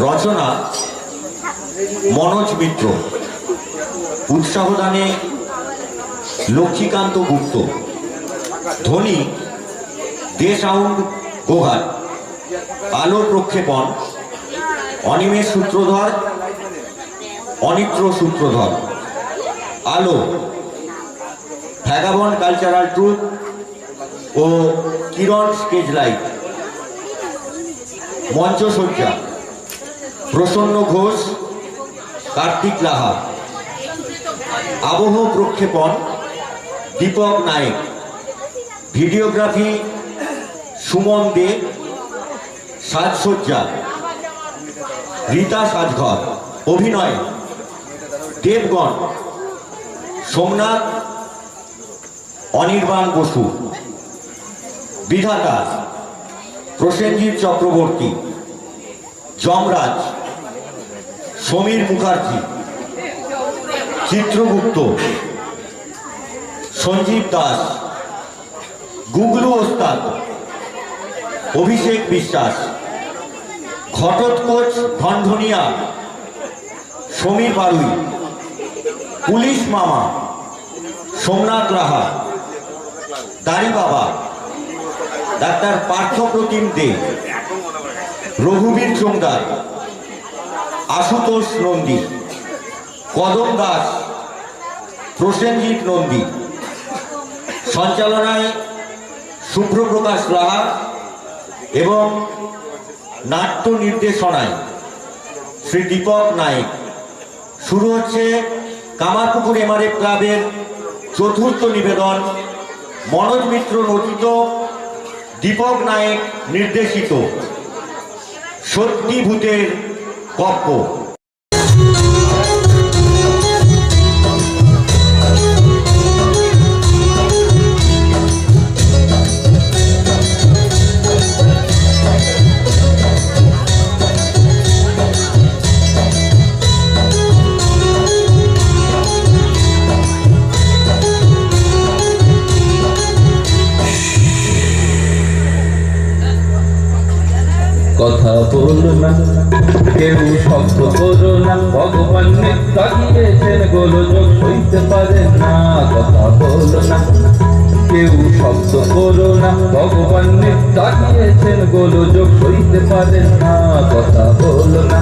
রচনা মনোজ মিত্র, উৎসাহদানে লক্ষ্মীকান্ত গুপ্ত, ধ্বনি দে সাউন্ড গোঘাট, আলো প্রক্ষেপণ অনিমেষ সূত্রধর, অনিত্র সূত্রধর, আলো ভ্যাগাবন্ড কালচারাল ট্রুথ ও কিরণ স্টেজ লাইট, মঞ্চসজ্জা প্রসন্ন ঘোষ, কার্তিক লাহা, আবহ প্রক্ষেপণ দীপক নায়েক, ভিডিওগ্রাফি সুমন দে, সাজসজ্জা রীতা সাজঘর, অভিনয় দেবগণ সোমনাথ অনির্বাণ বসু, বিধাতা প্রসেনজিৎ চক্রবর্তী, যমরাজ সমীর মুখার্জি, চিত্রগুপ্ত সঞ্জীব দাস, গুগলু ওস্তাদ অভিষেক বিশ্বাস, ঘটোৎকোচ ধনধনিয়া সমীর বারুই, পুলিশ মামা সোমনাথ রাহা, দাড়ি বাবা ডাক্তার পার্থপ্রতিম দে, রঘুবীর চোংদার, আশুতোষ নন্দী, কদম দাস, প্রসেনজিৎ নন্দী, সঞ্চালনায় শুভ্রপ্রকাশ রাহা এবং নাট্য নির্দেশনায় শ্রী দীপক নায়েক। শুরু হচ্ছে কামারপুকুর এমআরএফ ক্লাবের চতুর্থ নিবেদন, মনোজ মিত্র রচিত, দীপক নায়েক নির্দেশিত সত্যি ভূতের গপ্প। কথা বলো না, কেউ শব্দ করো না, ভগবান তাকিয়েছেন গোলযোগ সইতে পারে না। কথা বলো না, কেউ শব্দ করো না, ভগবান তাকিয়েছেন গোলযোগ সইতে পারে না। কথা বলো না,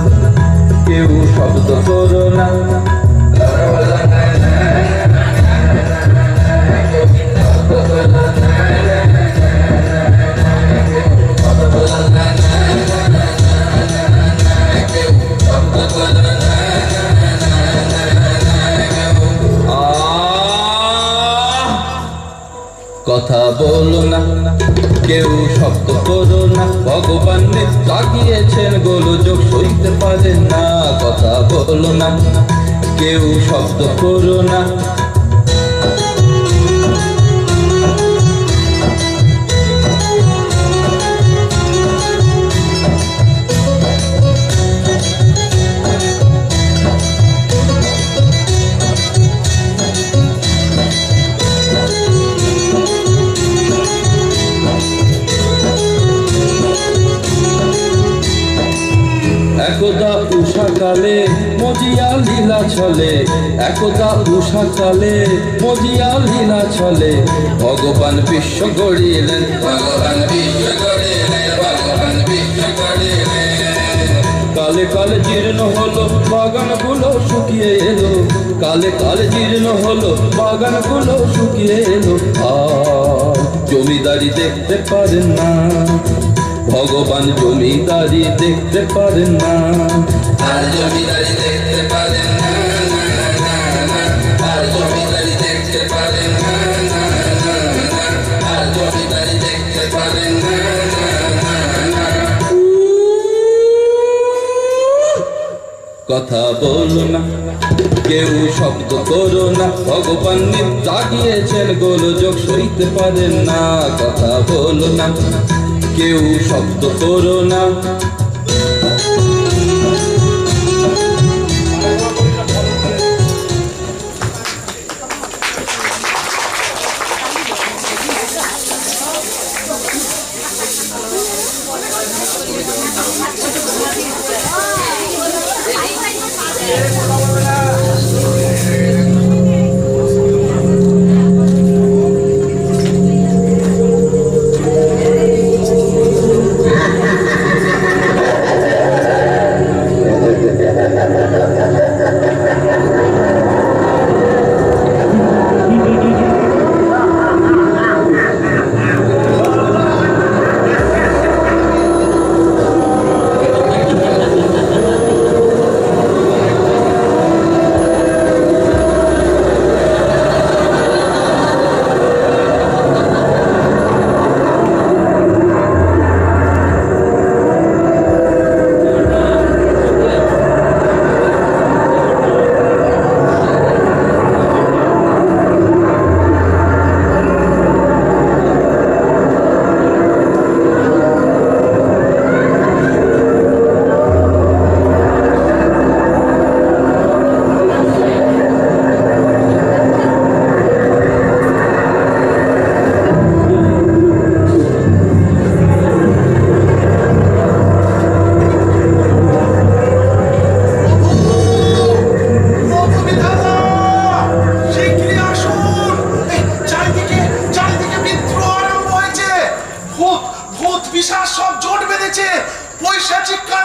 কেউ শব্দ করো না। কথা বলো না, কেউ শব্দ করো না, ভগবান তাকিয়েছেন গোলযোগ সইতে পারেন না। কথা বলো না, কেউ শব্দ করো না। একদা উষাকালে মজিয়া লীলা চলে, একদা উষাকালে মজিয়া লীলা চলে। ভগবান বিশ্ব গড়িলেন, ভগবান বিশ্ব গড়িলেন, ভগবান বিশ্ব গড়িলেন। কালে কালে জীর্ণ হলো বাগানগুলো শুকিয়ে এলো, কালে কালে জীর্ণ হলো বাগানগুলো শুকিয়ে এলো। আর জমিদারি দেখতে পারেন না, ভগবান জমিদারি দেখতে পারেন না। আর জমিদারি দেখতে পারেন না, আর জমিদারি দেখতে পারেন না, আর জমিদারি দেখতে পারেন না। কথা বলো না, কেউ শব্দ করো না, ভগবান জাগিয়েছেন গোলযোগ সইতে পারেন না। কথা বলো না, কেউ শব্দ করো না।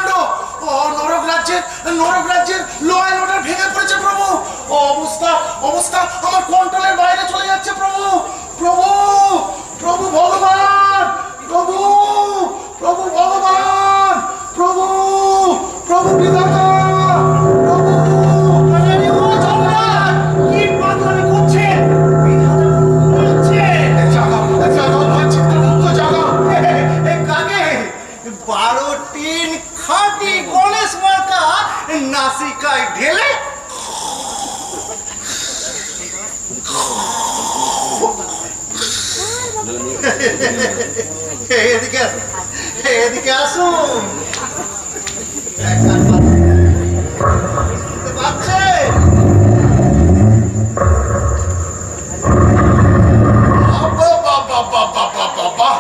কাণ্ড! ও নরক রাজ্যের ল অ্যান্ড অর্ডার ভেঙে পড়েছে প্রভু। ও অবস্থা অবস্থা আমার কন্ট্রোলের বাইরে চলে যাচ্ছে প্রভু। প্রভু প্রভু ভগবান, প্রভু প্রভু ভগবান, প্রভু প্রভু বিধাতা, প্রভু। আরে ও জল্লাদ, কি পাগলামি করছেন? বিধাতা বলছে, জাগাও জাগাও ভাই, চিত্রগুপ্ত জাগাও। কাকে 12 টিন খাঁটি গণেশ মার্কা নাসিকায় ঢেলে এদিকে আসুন, এদিকে আসুন। পাচ্ছে বাবা,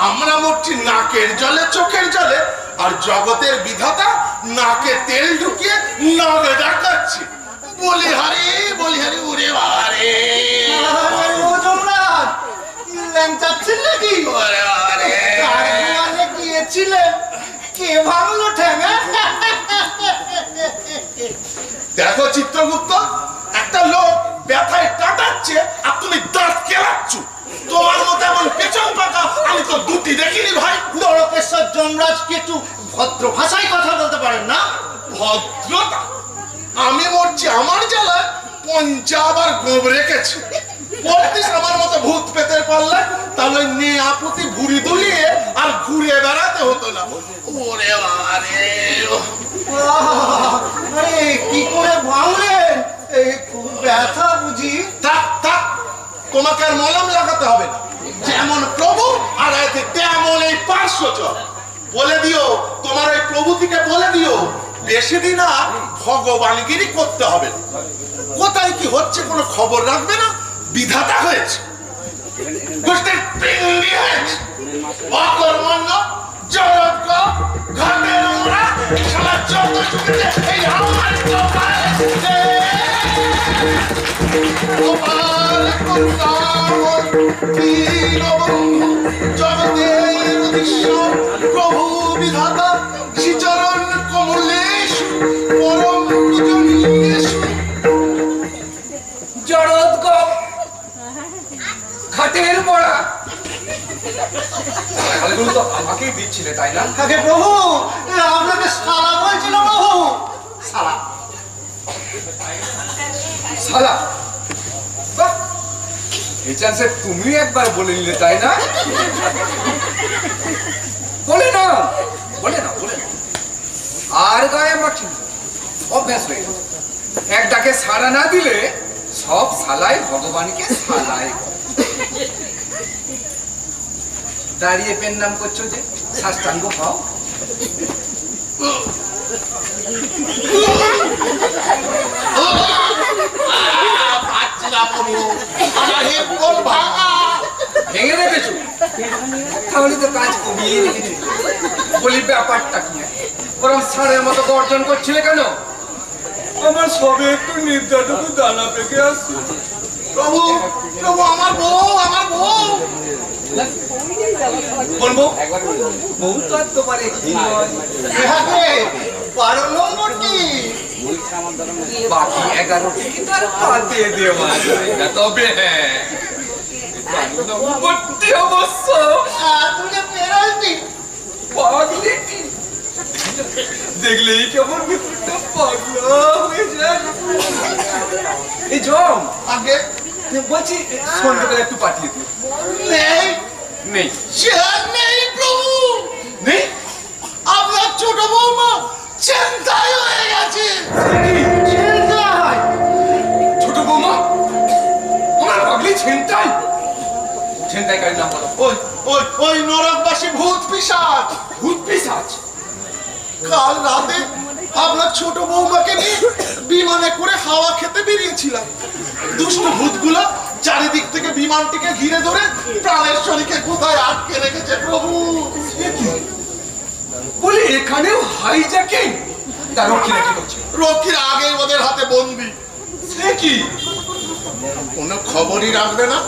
আমরা মরছি নাকের জলে চোখের জলে, আর জগতের বিধাতা নাকে তেল ঢুকিয়ে নগে ডাকাচ্ছে। বলি হারি উড়ে বাবারে, ও জল্লাদ, ল্যাংচাচ্ছেন নাকি? ওরে বাবারে। কারখানে গিয়েছিলেন, কে ভাঙলো ঠেঙা? দেখো চিত্রগুপ্ত, একটা লোক ব্যথায় কাটাচ্ছে আর তুমি দাঁত কেলাচ্ছ। তোমার মতো এমন পেছন পাকা আমি তো দুটি দেখিনি ভাই। নরকেশ্বর যমরাজ কি একটু ভদ্র ভাষায় কথা বলতে পারেন না? ভদ্রতা? আমি মরছি আমার জ্বালায়, পঞ্চা আবার গোব রেখেছি। পড়তিস আমার মতো ভূত পেতের পাল্লা, তাহলে নেয়াপতি ভুড়ি দুলিয়ে আর ঘুরে বেড়াতে হতো না। ওরে বাবারে, আরে কি করে ভাঙলেন? এই খুব ব্যথা বুঝি? থাক থাক, তোমাকে আর মলম লাগাতে হবে না। যেমন প্রভু আর এতে তেমন এই পার্শ্বচর। বলে দিও তোমার ওই প্রভুতিকে, বলে দিও বেশি দিন আর ভগবানগিরি করতে হবে না। কোথায় কি হচ্ছে কোনো খবর রাখবে না। বিধাতা হয়েছে, গোষ্ঠীর পিণ্ডি হয়েছে, অকর্মণ্য, জড়জ্ঞ, ঘাটে নোংরা, শালা যত ঢুকেছে এই আমার কপালে। গোপাল করুণাময় দীনবন্ধু, জগতের অধীশ্বর, প্রভু বিধাতা, শ্রীচরণ কমলেশু, পরম পূজনীয়েষু। জড়োদ্গ খাটের পড়া খালগুলো তো আমাকেই দিচ্ছিলে, তাই না? আগে প্রভু, আপনাকে সালা বলছিল প্রভু। সালা শালা, বাহ, এই চান্সে তুমি একবার বলে নিলে, তাই না? বলে না, বলে না, বলে না। আর গায়ে মাটি অভ্যাস হয়ে গেছে। এক ডাকে সাড়া না দিলে সব সালাই ভগবানকে সালাই। দাঁড়িয়ে পেন নাম করছো যে, সাষ্টাঙ্গ পাও। ভেঙে রেখেছো, তাহলে তো কাজ কমিয়ে রেখেছি। বলি ব্যাপারটা কি? ওরম ষাঁড়ের মতো গর্জন করছিলে কেন? আমার সবে একটু নিদ্রাটুকু দানা পেকে আসছে। প্রভু প্রভু, আমার বউ, আমার বউ। বলবো বউ তো আর তোমার একটি নয়, 12 নম্বরটি। বাকি 11টি কিন্তু আর পাতে দেওয়া যায় না। তবে হ্যাঁ, 12 নম্বরটি অবশ্য তুলে পেরালটি পাগলিটি। দেখলেই কেমন ভিতরটা পাগলা হয়ে যায়। এই জম, আগে বলছি সন্ধ্যাবেলা একটু পাঠিয়ে দিও। নেই, নেই সে নেই প্রভু। নেই, আপনার ছোট বৌমা চিন্তায় হয়ে গেছে। চিন্তায়। ছোট বৌমা আমার পাগলি ছিনতাই। ছিনতাইকারীর নাম বলো। ওই ওই ওই নরকবাসী ভূত পিশাচ। ভূত পিশাচ? কাল রাতে আপনার ছোট বৌমাকে নিয়ে বিমানে করে হাওয়া খেতে বেরিয়েছিলাম। দুষ্ট ভূতগুলো চারিদিক থেকে বিমানটিকে ঘিরে ধরে প্রাণেশ্বরীকে কোথায় আটকে রেখেছে প্রভু। বলি এখানেও হাইজ্যাকিং? তার রক্ষীরা কি করছে? রক্ষীর আগে ওদের হাতে বন্দি। সে কি? কোনো খবরই রাখবে না,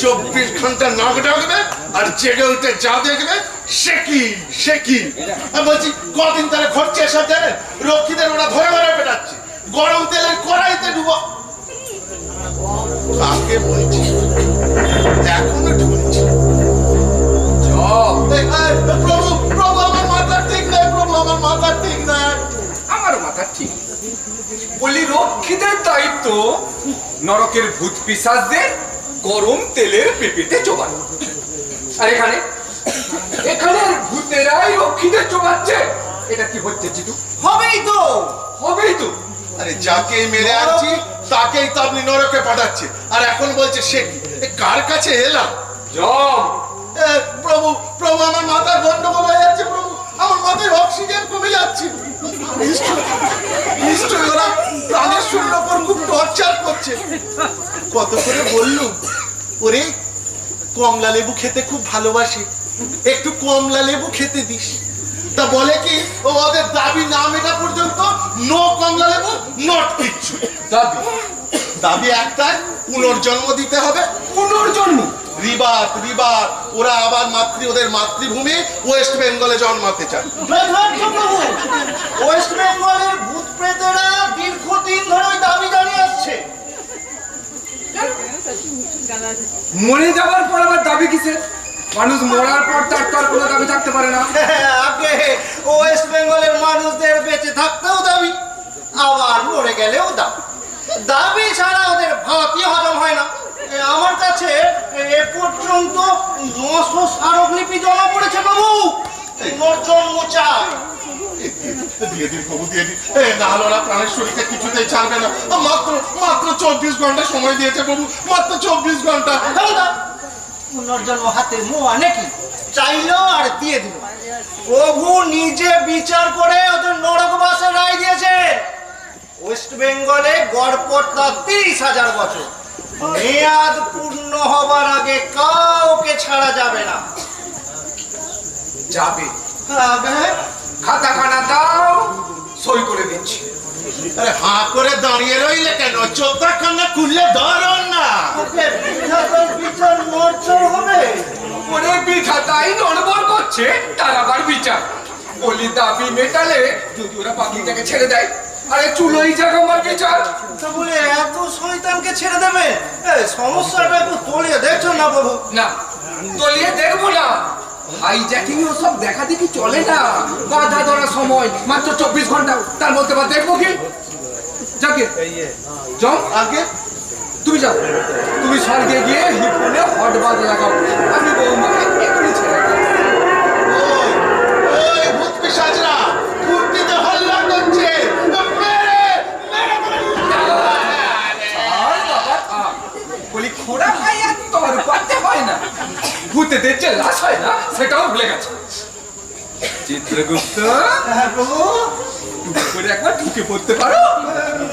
24 ঘন্টা নাক ডাকবে, আর জেগে উঠে যা দেখবে সে কি আমি বলছি কদিন তারা ঘটছে এসব জানেন? রক্ষীদের ওরা ধরে ধরে পেটাচ্ছে, গরম তেলের কড়াইতে ডুবো। কাকে বলছি এখনো ঢুকছি। প্রভু প্রভু আমার মাথা ঠিক নাই, প্রভু আমার মাথা ঠিক নাই। আমার মাথা ঠিক বলি, রক্ষীদের দায়িত্ব নরকের ভূত পিশাচদের গরম তেলের পেঁপেতে চোবানো। আর এখানে এখানে ভূতেরাই রক্ষীদের চোবাচ্ছে। এটা কি হচ্ছে জিতু? হবেই তো। আরে যাকেই মেরে আনছি তাকেই তো আপনি নরকে পাঠাচ্ছে, আর এখন বলছে সে কি? কার কাছে এলাম? জম প্রভু প্রভু আমার মাথার গন্ডগোল হয়ে যাচ্ছে, প্রভু আমার মাথায় অক্সিজেন কমে যাচ্ছে। নিশ্চয়ই ওরা প্রাণের শূন্য পর খুব টর্চার করছে। কত করে বললুম ওরে কমলা লেবু খেতে খুব ভালোবাসে, একটু কমলা লেবু খেতে দিস। তা বলে কি ওদের দাবি না মেটা পর্যন্ত নো কমলা লেবু নট কিচ্ছু। দাবি একটাই, পুনর্জন্ম দিতে হবে। পুনর্জন্ম? রিবাত ওরা আবার ওদের মাতৃভূমি ওয়েস্ট বেঙ্গলে জন্মাতে চায়। ওয়েস্ট বেঙ্গলের ভূত প্রেতেরা দীর্ঘদিন ধরে ওই দাবি জানিয়ে আসছে। মরে যাওয়ার পর আবার দাবি কিসের? মানুষ মরার পর তার তো আর কোনো দাবি থাকতে পারে না। আগে ওয়েস্ট বেঙ্গলের মানুষদের বেঁচে থাকতেও দাবি, আবার মরে গেলেও দাবি। দাবি ছাড়া ওদের ভাতই হজম হয় না। আমার কাছে এ পর্যন্ত 900 স্মারকলিপি জমা পড়েছে বাবু। পুনর্জন্ম চাই। দিয়ে দিন প্রভু, দিয়ে দিন। না হলে ওরা প্রাণের শরীরকে কিছুতেই ছাড়বে না। মাত্র 24 ঘন্টা সময় দিয়েছে প্রভু, মাত্র 24 ঘন্টা। পুনর্জন্ম হাতে মোয়া নাকি? চাইলো আর দিয়ে দিল। প্রভু নিজে বিচার করে ওদের নরকবাসের রায় দিয়েছে। ওয়েস্ট বেঙ্গলে গড়পড়তা 30,000 বছর। মেয়াদ পূর্ণ হবার আগে কাউকে ছাড়া যাবে না। যাবে? খাতাখানা দাও, সই করে দিচ্ছি। আরে হাঁ করে দাঁড়িয়ে রইলে কেন? চোখটা খান্না খুললে ধরো না। বিচার নড়চড় হবে। ওরে বিধাতাই নড়বড় করছে, তার আবার বিচার। বলি দাবি মেটালে যদি ওরা পাখিটাকে ছেড়ে দেয়, আরে চুলোই যাক আমার বিচার। তা বলে এত শয়তানকে ছেড়ে দেবে? সমস্যাটা একটু তলিয়ে দেখছো না বাবু? না, তলিয়ে দেখবো না। হাইজ্যাকিং ওসব দেখা দেখি চলে না। বাধা ধরার সময় মাত্র 24 ঘন্টা, তার মধ্যে বা দেখবো কি? যাকে জম আগে তুমি যাও, তুমি স্বর্গে গিয়ে হিপনে হট বাজ লাগাও। আমি বৌমাকে এখনই ছেড়ে দেব। ওই ভূত পিশাচরা ফুর্তিতে হল্লা করছে। বলি খোড়া ভাই আর তোর পাতে হয় না, ভূতেদের যে লাশ হয় না সেটাও ভুলে গেছে। চিত্রগুপ্ত প্রভু টুকু করে একবার ঢুকে পড়তে পারো?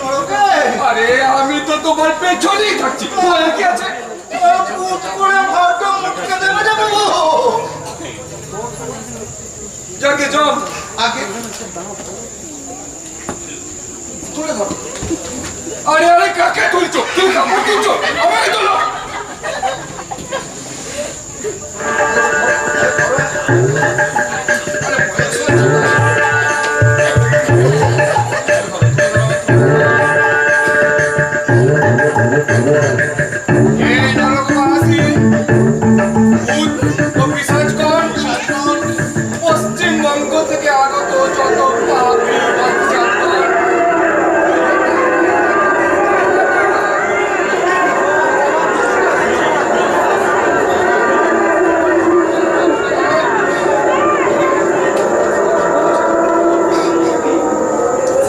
নরকে আরে আমি তো তোমার পেছনেই থাকছি, বলে কি আছে? পুত করে ভাতটা মুটকে দেবে না বাবু। যাকে জম আগে তুলে ধরো। আরে আরে কাকে তুলছো? কেউ কাপড় তুলছো? আমাকে তোলো। পশ্চিমবঙ্গ থেকে আগত যত পাপী বাচ্চাগণ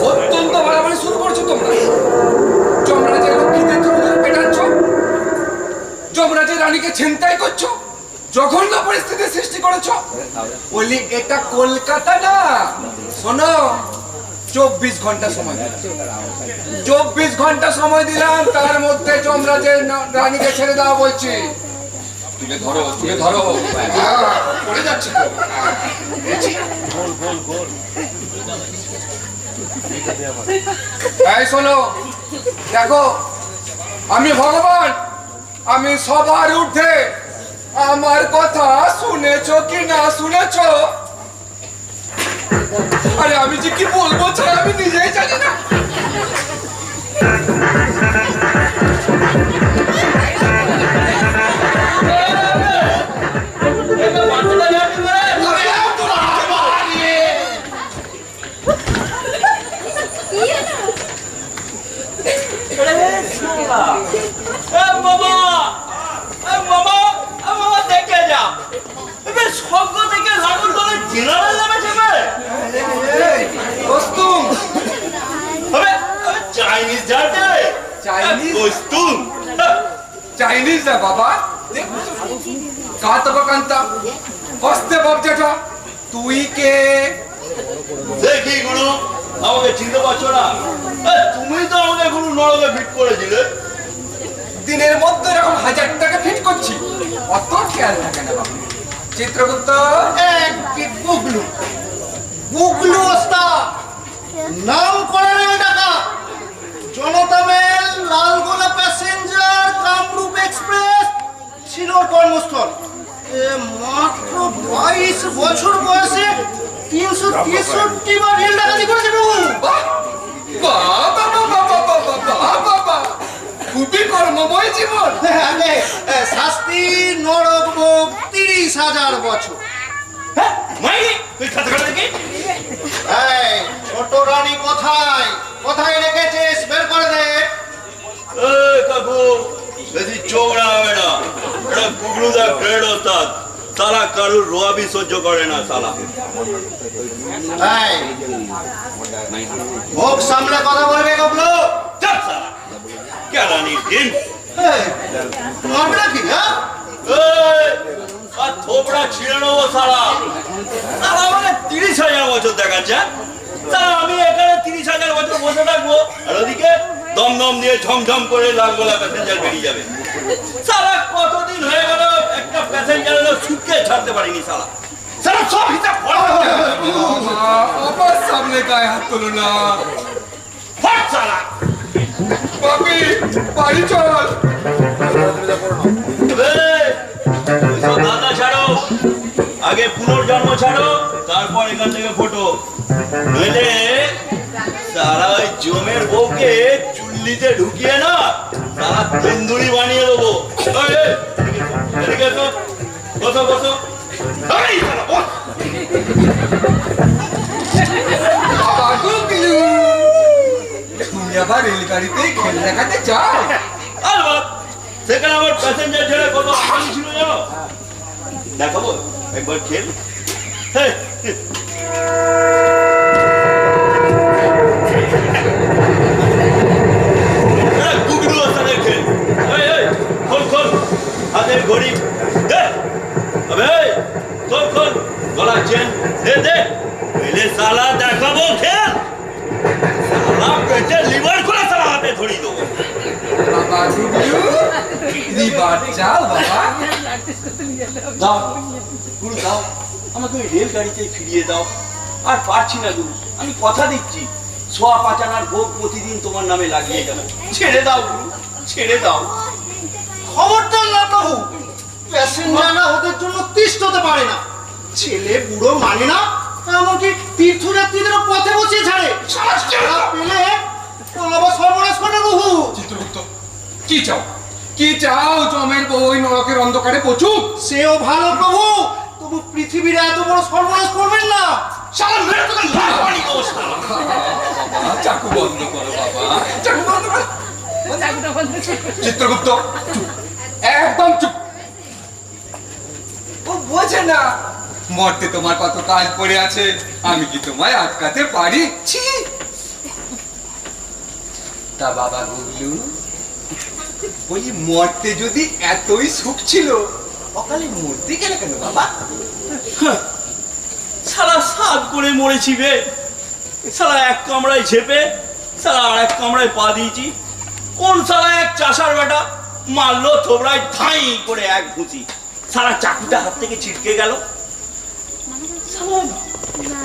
অত্যন্ত বাড়াবাড়ি শুরু করছো তোমরা। যমরাজের লক্ষ্মীদের ধরে পেটাচ্ছ, যমরাজের রানীকে ছিনতাই করছো, জঘন্য পরিস্থিতি সৃষ্টি করেছো। বলি এটা কলকাতা না। শোনো, 24 ঘন্টা সময় দিলাম, 24 ঘন্টা সময় দিলাম, তার মধ্যে যমরাজের রানীকে ছেড়ে দেওয়া বলছি। তুলে ধরো, তুলে ধরো। পড়ে যাচ্ছে তো। এই শোনো, দেখো আমি ভগবান, আমি সবার ঊর্ধ্বে, আমার কথা শুনেছো কি না শুনেছো? আরে আমি যে কি বলবো ছাড়া আমি নিজেই জানি না। চাইনিজ না বাবা, কাঁতা কান্তা বসতে বাপ জেঠা। তুই কে? দেখি গুরু, আমাকে চিনতে পারছো না? তুমি তো আমাকে গুরু নরকে ফিট করেছিলে। দিনের মধ্যে এরকম 1000 টাকা ফিট করছি, অত খেয়াল থাকে না বাবা। চিত্রগুপ্ত গুগলু গুগলু ওস্তাদ, নাম করে নেবে টাকা। Janata mail, Lalgola passenger, Kamrup express ছিল কর্মস্থল। মাত্র 22 বছর বয়সে 363 বার রেল ডাকাতি করেছে প্রভু। বাবা, খুবই কর্মময় জীবন। শাস্তি নরক ভোগ 30,000 বছর। ছোট রানী কোথায় কোথায় রেখেছিস? বের করে দে। কাকু, বেশি চোখড়া হবে না। এটা গুগলুদা গ্রেড ওস্তাদ, সালা কারুর রোয়াবি সহ্য করে না সালা। মুখ সামনে কথা বলবে গুগলু। চাপ সালা, কেরানির দিন। মারবে নাকি? আর থোপড়া ছিঁড়ে নেবো সালা। সালা মানে 30,000 বছর দেখাচ্ছে। সালা আমি এখানে 30,000 বছর বসে থাকবো, আর ওদিকে দমদম দিয়ে ঝমঝম করে লালগোলা প্যাসেঞ্জার বেরিয়ে যাবে। সালা কতদিন হয়ে গেল একটা প্যাসেঞ্জারের সুটকে ছাড়তে পারিনি সালা। সালা সব হিসাব আমার সামনে গায়ে হাত তোলো না ফট সালা। বাপি, বাড়ি চল। দাদা ছাড়ো, আগে পুনর্জন্ম ছাড়ো, তারপর এখান থেকে ফটো। নইলে সারা ওই জমের বউকে চুল্লিতে ঢুকিয়ে না তারা তন্দুরি বানিয়ে দেবো। এদিকে এসো, বসো বসো। এই শালা, বস। বাবা গুগলু, তুমি আবার রেলগাড়িতে খেল দেখাতে চাও? আর বাপ, সেখানে আমার প্যাসেঞ্জার ছেড়ে কত আসামি ছিল জানো? দেখাবো একবার খেল। গুগলু ওস্তাদের খেল। খোল খোল হাতের ঘড়ি দে। খোল খোল গলার চেন দে দে। এলে সালা দেখাবো খেল। সালা পেটে লিভার করে সালা হাতে ধরি দেবো। বাবা গুগলু, লিভার চাও বাবা? দাও গুরু দাও, আমাকে ওই রেলগাড়িতে ফিরিয়ে দাও। আর পারছি না গুরু, আমি কথা দিচ্ছি 5.5 আনার ভোগ প্রতিদিন তোমার নামে লাগিয়ে যাবো। ছেড়ে দাও গুরু, ছেড়ে দাও। খবরদার না প্রভু, প্যাসেঞ্জাররা ওদের জন্য তিষ্ঠ হতে পারে না। ছেলে বুড়ো মানে না, এমনকি তীর্থযাত্রীদেরও পথে বসিয়ে ছাড়ে। সারা পেলে আবার সর্বনাশ করে প্রভু। চিত্রগুপ্ত, কি চাও? কি চাও? জমের বই নরকের অন্ধকারে পচুক? সেও ভালো প্রভু, তবু পৃথিবীর এত বড় সর্বনাশ করবেন না। শালা মেরে তোকে লাশ বানিয়ে দেবো শালা। বাবা, চাকু বন্ধ করো বাবা, চাকু বন্ধ করো। চিত্রগুপ্ত চুপ, একদম চুপ। ও বোঝে না মরতে তোমার কত কাজ পড়ে আছে, আমি কি তোমায় আটকাতে পারি? ছি। তা বাবা গুগলু, বলি মরতে যদি এতই সুখ ছিল, অকালে মরতে গেলে কেন বাবা? সারা সাত করে মরেছি বে। সারা এক কামড়ায় ঝেপে, সারা আর এক কামড়ায় পা দিয়েছি। কোন সারা এক চাষার বেটা মারলো থোবড়ায় ধাই করে এক ঘুষি। সারা চাকুটা হাত থেকে ছিটকে গেল।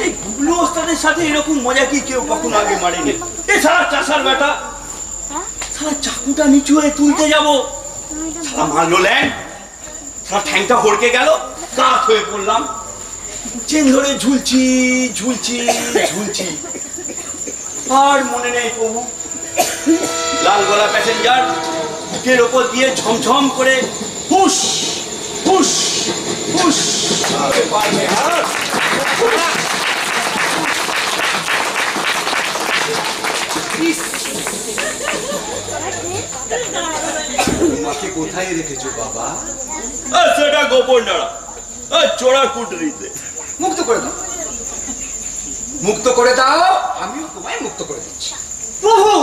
এই গুগলু ওস্তাদের সাথে এরকম মজা কি কেউ কখনো আগে মারেনি। এই সারা চাষার বেটা, সারা চাকুটা নিচু হয়ে তুলতে যাবো, সারা মারলো ল্যান্ড। সারা ঠ্যাংটা হড়কে গেল, কাত হয়ে পড়লাম। চেন ধরে ঝুলছি ঝুলছি ঝুলছি, আর মনে নেই প্রভু। লাল গলা প্যাসেঞ্জার বুকের ওপর দিয়ে ঝমঝম করে হুশ হুশ হুশ। তোমাকে কোথায় রেখেছো বাবা? সেটা গোপন ডাড়া, চোরা কুটরিতে। মুক্ত করে দাও, মুক্ত করে দাও, আমিও তোমায় মুক্ত করে দিচ্ছি। প্রভু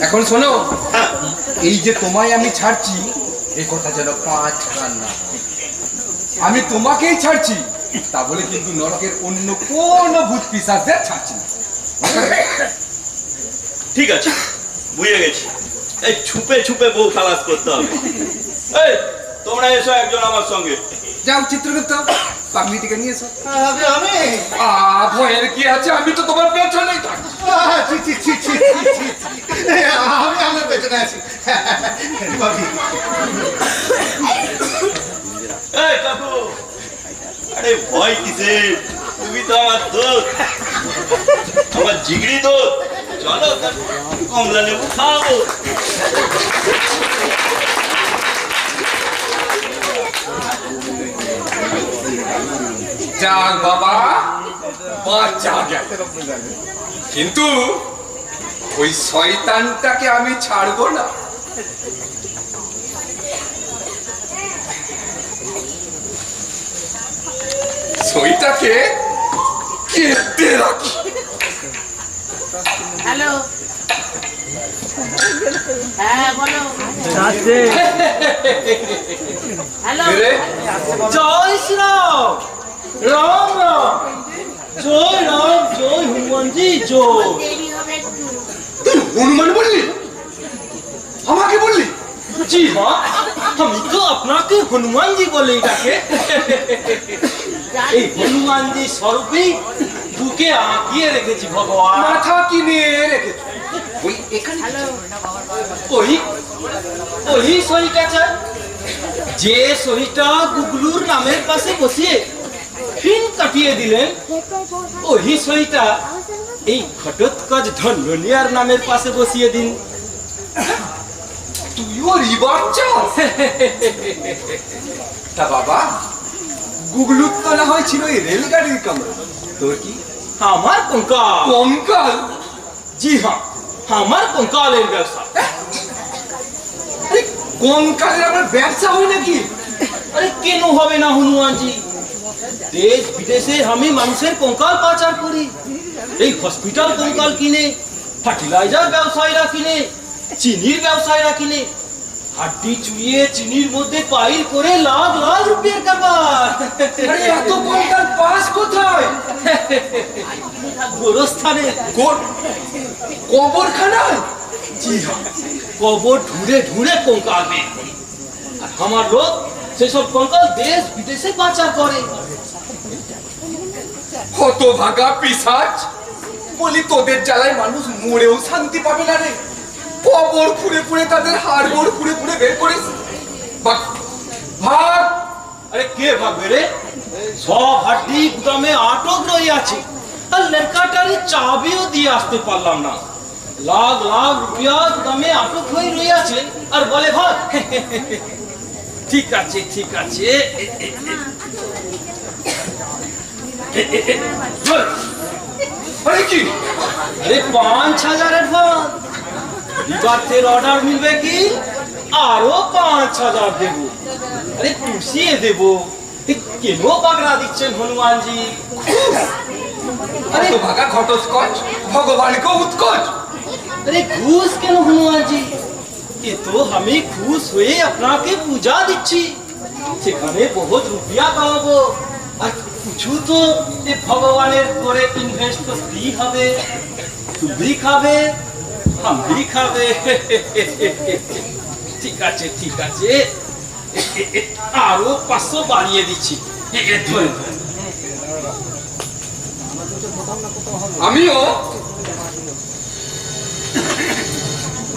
এখন শোনো, এই যে তোমায় আমি ছাড়ছি, এই কথা যেন 5 কান না হয়। আমি তোমাকেই ছাড়ছি, তা বলে কিন্তু নরকের অন্য কোন ভূত পিশাচদের ছাড়ছি না। ঠিক আছে, বুঝে গেছি। এই ছুপে ছুপে বউ খালাস করতে হবে। এই তোমরা এসো একজন আমার সঙ্গে। যাও চিত্রগুপ্ত, পাগলিটিকে নিয়ে এসো। আমি ভয়ের কি আছে, আমি তো তোমার পেছনেই থাকি। আমি আমার পেছনে আছি। এই কাকু, আরে ভয় কিসের? তুমি তো আমার দোস্ত, আমার জিগরি দোস্ত। চলো কমলা লেবু খাবো। যাক বাবা, বাচ্চা গেল, কিন্তু ওই শয়তানটাকে আমি ছাড়বো না। সইটাকে কেটে রাখি। হ্যালো, হ্যাঁ বলো। হ্যালো, রে, জয় শ্রীরাম, রাম রাম, জয় রাম, জয় হনুমানজি জয়। দেরি হবে একটু। তুই হনুমান বললি? আমাকে বললি? জি হ্যাঁ, আমি তো আপনাকে হনুমানজি বলে ডাকে। এই হনুমানজি স্বরূপেই বুকে আঁকিয়ে রেখেছি ভগবান। মাথা কিনে রেখেছ ওই এখানে। হ্যালো, ওই সহিটা চাই, যে সহিটা গুগলুর নামের পাশে বসিয়ে ফিন কাটিয়ে দিলেন, ওই সহিটা এই ঘটোৎকচ ধন্যনিয়ার নামের পাশে বসিয়ে দিন। তুইও রিবার চাস? তা বাবা, গুগলুর তো না হয়েছিল এই রেলগাড়ির কামরা, তোর কি আমার কঙ্কাল। কঙ্কাল? জি হ্যাঁ, আমার কঙ্কালের ব্যবসা। আরে কঙ্কালের আমার ব্যবসা হয় নাকি? আরে কেন হবে না হনুমানজি? দেশ বিদেশে আমি মানুষের কঙ্কাল পাচার করি। এই হসপিটাল কঙ্কাল কিনে, ফার্টিলাইজার ব্যবসায়ীরা কিনে, চিনির ব্যবসায়ীরা কিনে, হাড্ডি চুইয়ে চিনির মধ্যে পাইল করে লাখ লাখ রুপিয়ার কারবার। আরে এত কঙ্কাল পাস কোথায়? গোরস্থানে। কবরখানায়? জি হ্যাঁ, কবর ঢুঁড়ে ঢুঁড়ে কঙ্কাল বের করি। আর আমার লোক সেসব কঙ্কাল দেশ বিদেশে পাচার করে। হতভাগা পিশাচ, বলি তোদের জ্বালায় মানুষ মরেও শান্তি পাবে না রে। কবর খুঁড়ে খুঁড়ে তাদের হাড়গোড় খুঁড়ে খুঁড়ে বের করিস। ভাগ ভাগ। আরে কে ভাববে রে? সব হাড্ডি গুদামে আটক রয়ে আছে, আর লেখাটারে চাবিও দিয়ে আসতে পারলাম না। লাখ লাখ রুপিয়া গুদামে আটক হয়ে রয়ে আছে, আর বলে ভাগ। ঠিক আছে ঠিক আছে, চল। আরে কি? আরে 5,000 অ্যাডভান্স, বিবাদের অর্ডার মিলবে কি আরো 5,000 দেবো। আরে পুষিয়ে দেবো। কেন বাগড়া দিচ্ছেন হনুমানজি? আরে ভাগা ঘটোৎকচ, ভগবানকে উৎকচ। अरे घूस क्यों हनुमान जी? ये तो हमें घूस हुए अपना के पूजा दिच्छी, সেখানে বহুত রুপিয়া কামাবো। আর কিছু তো এই ভগবানের করে ইনভেস্ট করতেই হবে। তুমি খাবে, আমি খাবে। ঠিক আছে আরো 500 বাড়িয়ে দিচ্ছি ধরে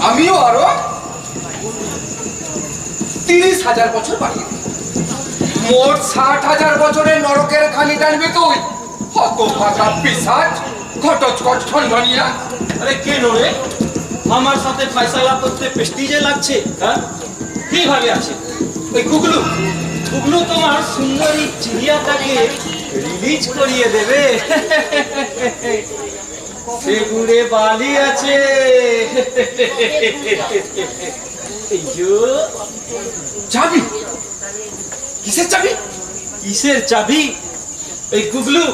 আমিও আরো 30,000 বছর বাড়িয়ে দিই। মোট 60,000 বছরের নরকের খালি টানবে তুই হত ভাগা পিসাচ ঘটচকচ ঠনঠনিয়া। আরে কেন রে আমার সাথে ফয়সালা করতে প্রেস্টিজে লাগছে? হ্যাঁ কিভাবে আছে ওই গুগলু তোমার সুন্দরী চিড়িয়াটাকে রিলিজ করিয়ে দেবে। সে গুড়ে বালি আছে। এই যো চাবি কিসের চাবি? কিসের চাবি? এই গুগলু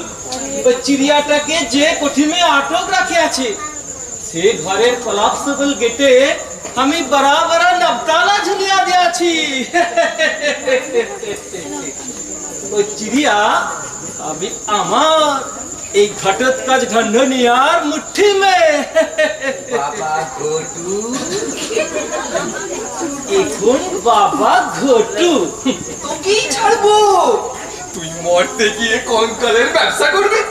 ওই চিড়িয়াটাকে যে কোঠিমে আটক রাখে আছে সে ঘরের কলাপসেবল গেটে আমি বরাবর নবতালা ঝুলিয়া দিয়াছি। ওই চিড়িয়া আমি আমার এই ঘটোৎকচ ঢন্ঢনিয়ার মুঠি মে। বাবা ঘটু এখন বাবা ঘটু তোকেই ছাড়বো। তুই মরতে গিয়ে কঙ্কালের ব্যবসা করবি?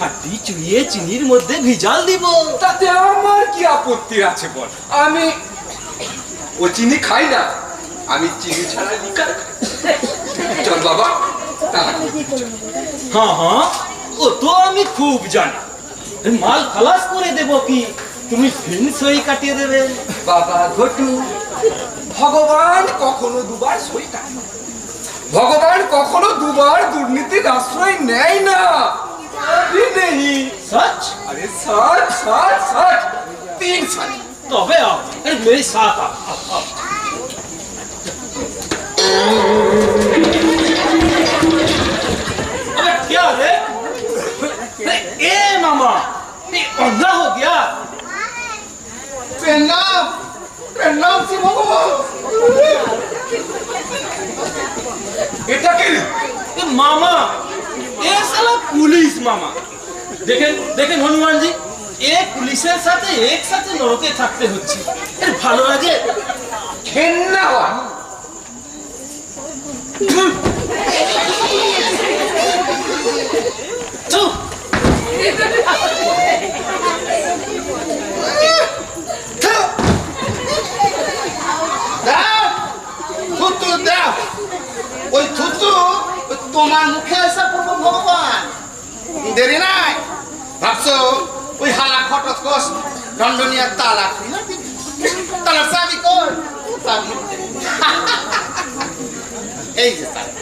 হাড্ডি চুইয়ে চিনির মধ্যে ভিজাল দিব। তাতে আমার কি আপত্তি আছে বল? আমি ও চিনি খাই না, আমি চিনি ছাড়া লিকার খাই। চল বাবা হ্যাঁ ও তো আমি খুব জানি। মাল খালাস করে দেব কি তুমি ফিন সই কাটিয়ে দেবে? বাবা ঘটু ভগবান কখনো দুবার সই কাটে না। ভগবান কখনো দুবার দুর্নীতির আশ্রয় নেয় না। নেই सच? अरे सच सच सच 3 साल। तबे आओ मेरे साथ आओ। अबे क्या रे? ए मामा ये अंधा हो गया। प्रणाम सी भगवान। এটা কি? ये मामा ये साला पुलिस मामा। দেখেন হনুমান জি এই পুলিশের সাথে একসাথে নরকে থাকতে হচ্ছে এর ভালো লাগে? ঘেন্না হয়। চুপ। থুতু দাও। ওই থুতু তোমার মুখে এসে পড়বো ভগবান। দেরি নাই ভাবছো ওই হালা খটক কস দণ্ডনিয়া তালা খুলে দিবি। তালার চাবি কই? চাবি এই যে চাবি।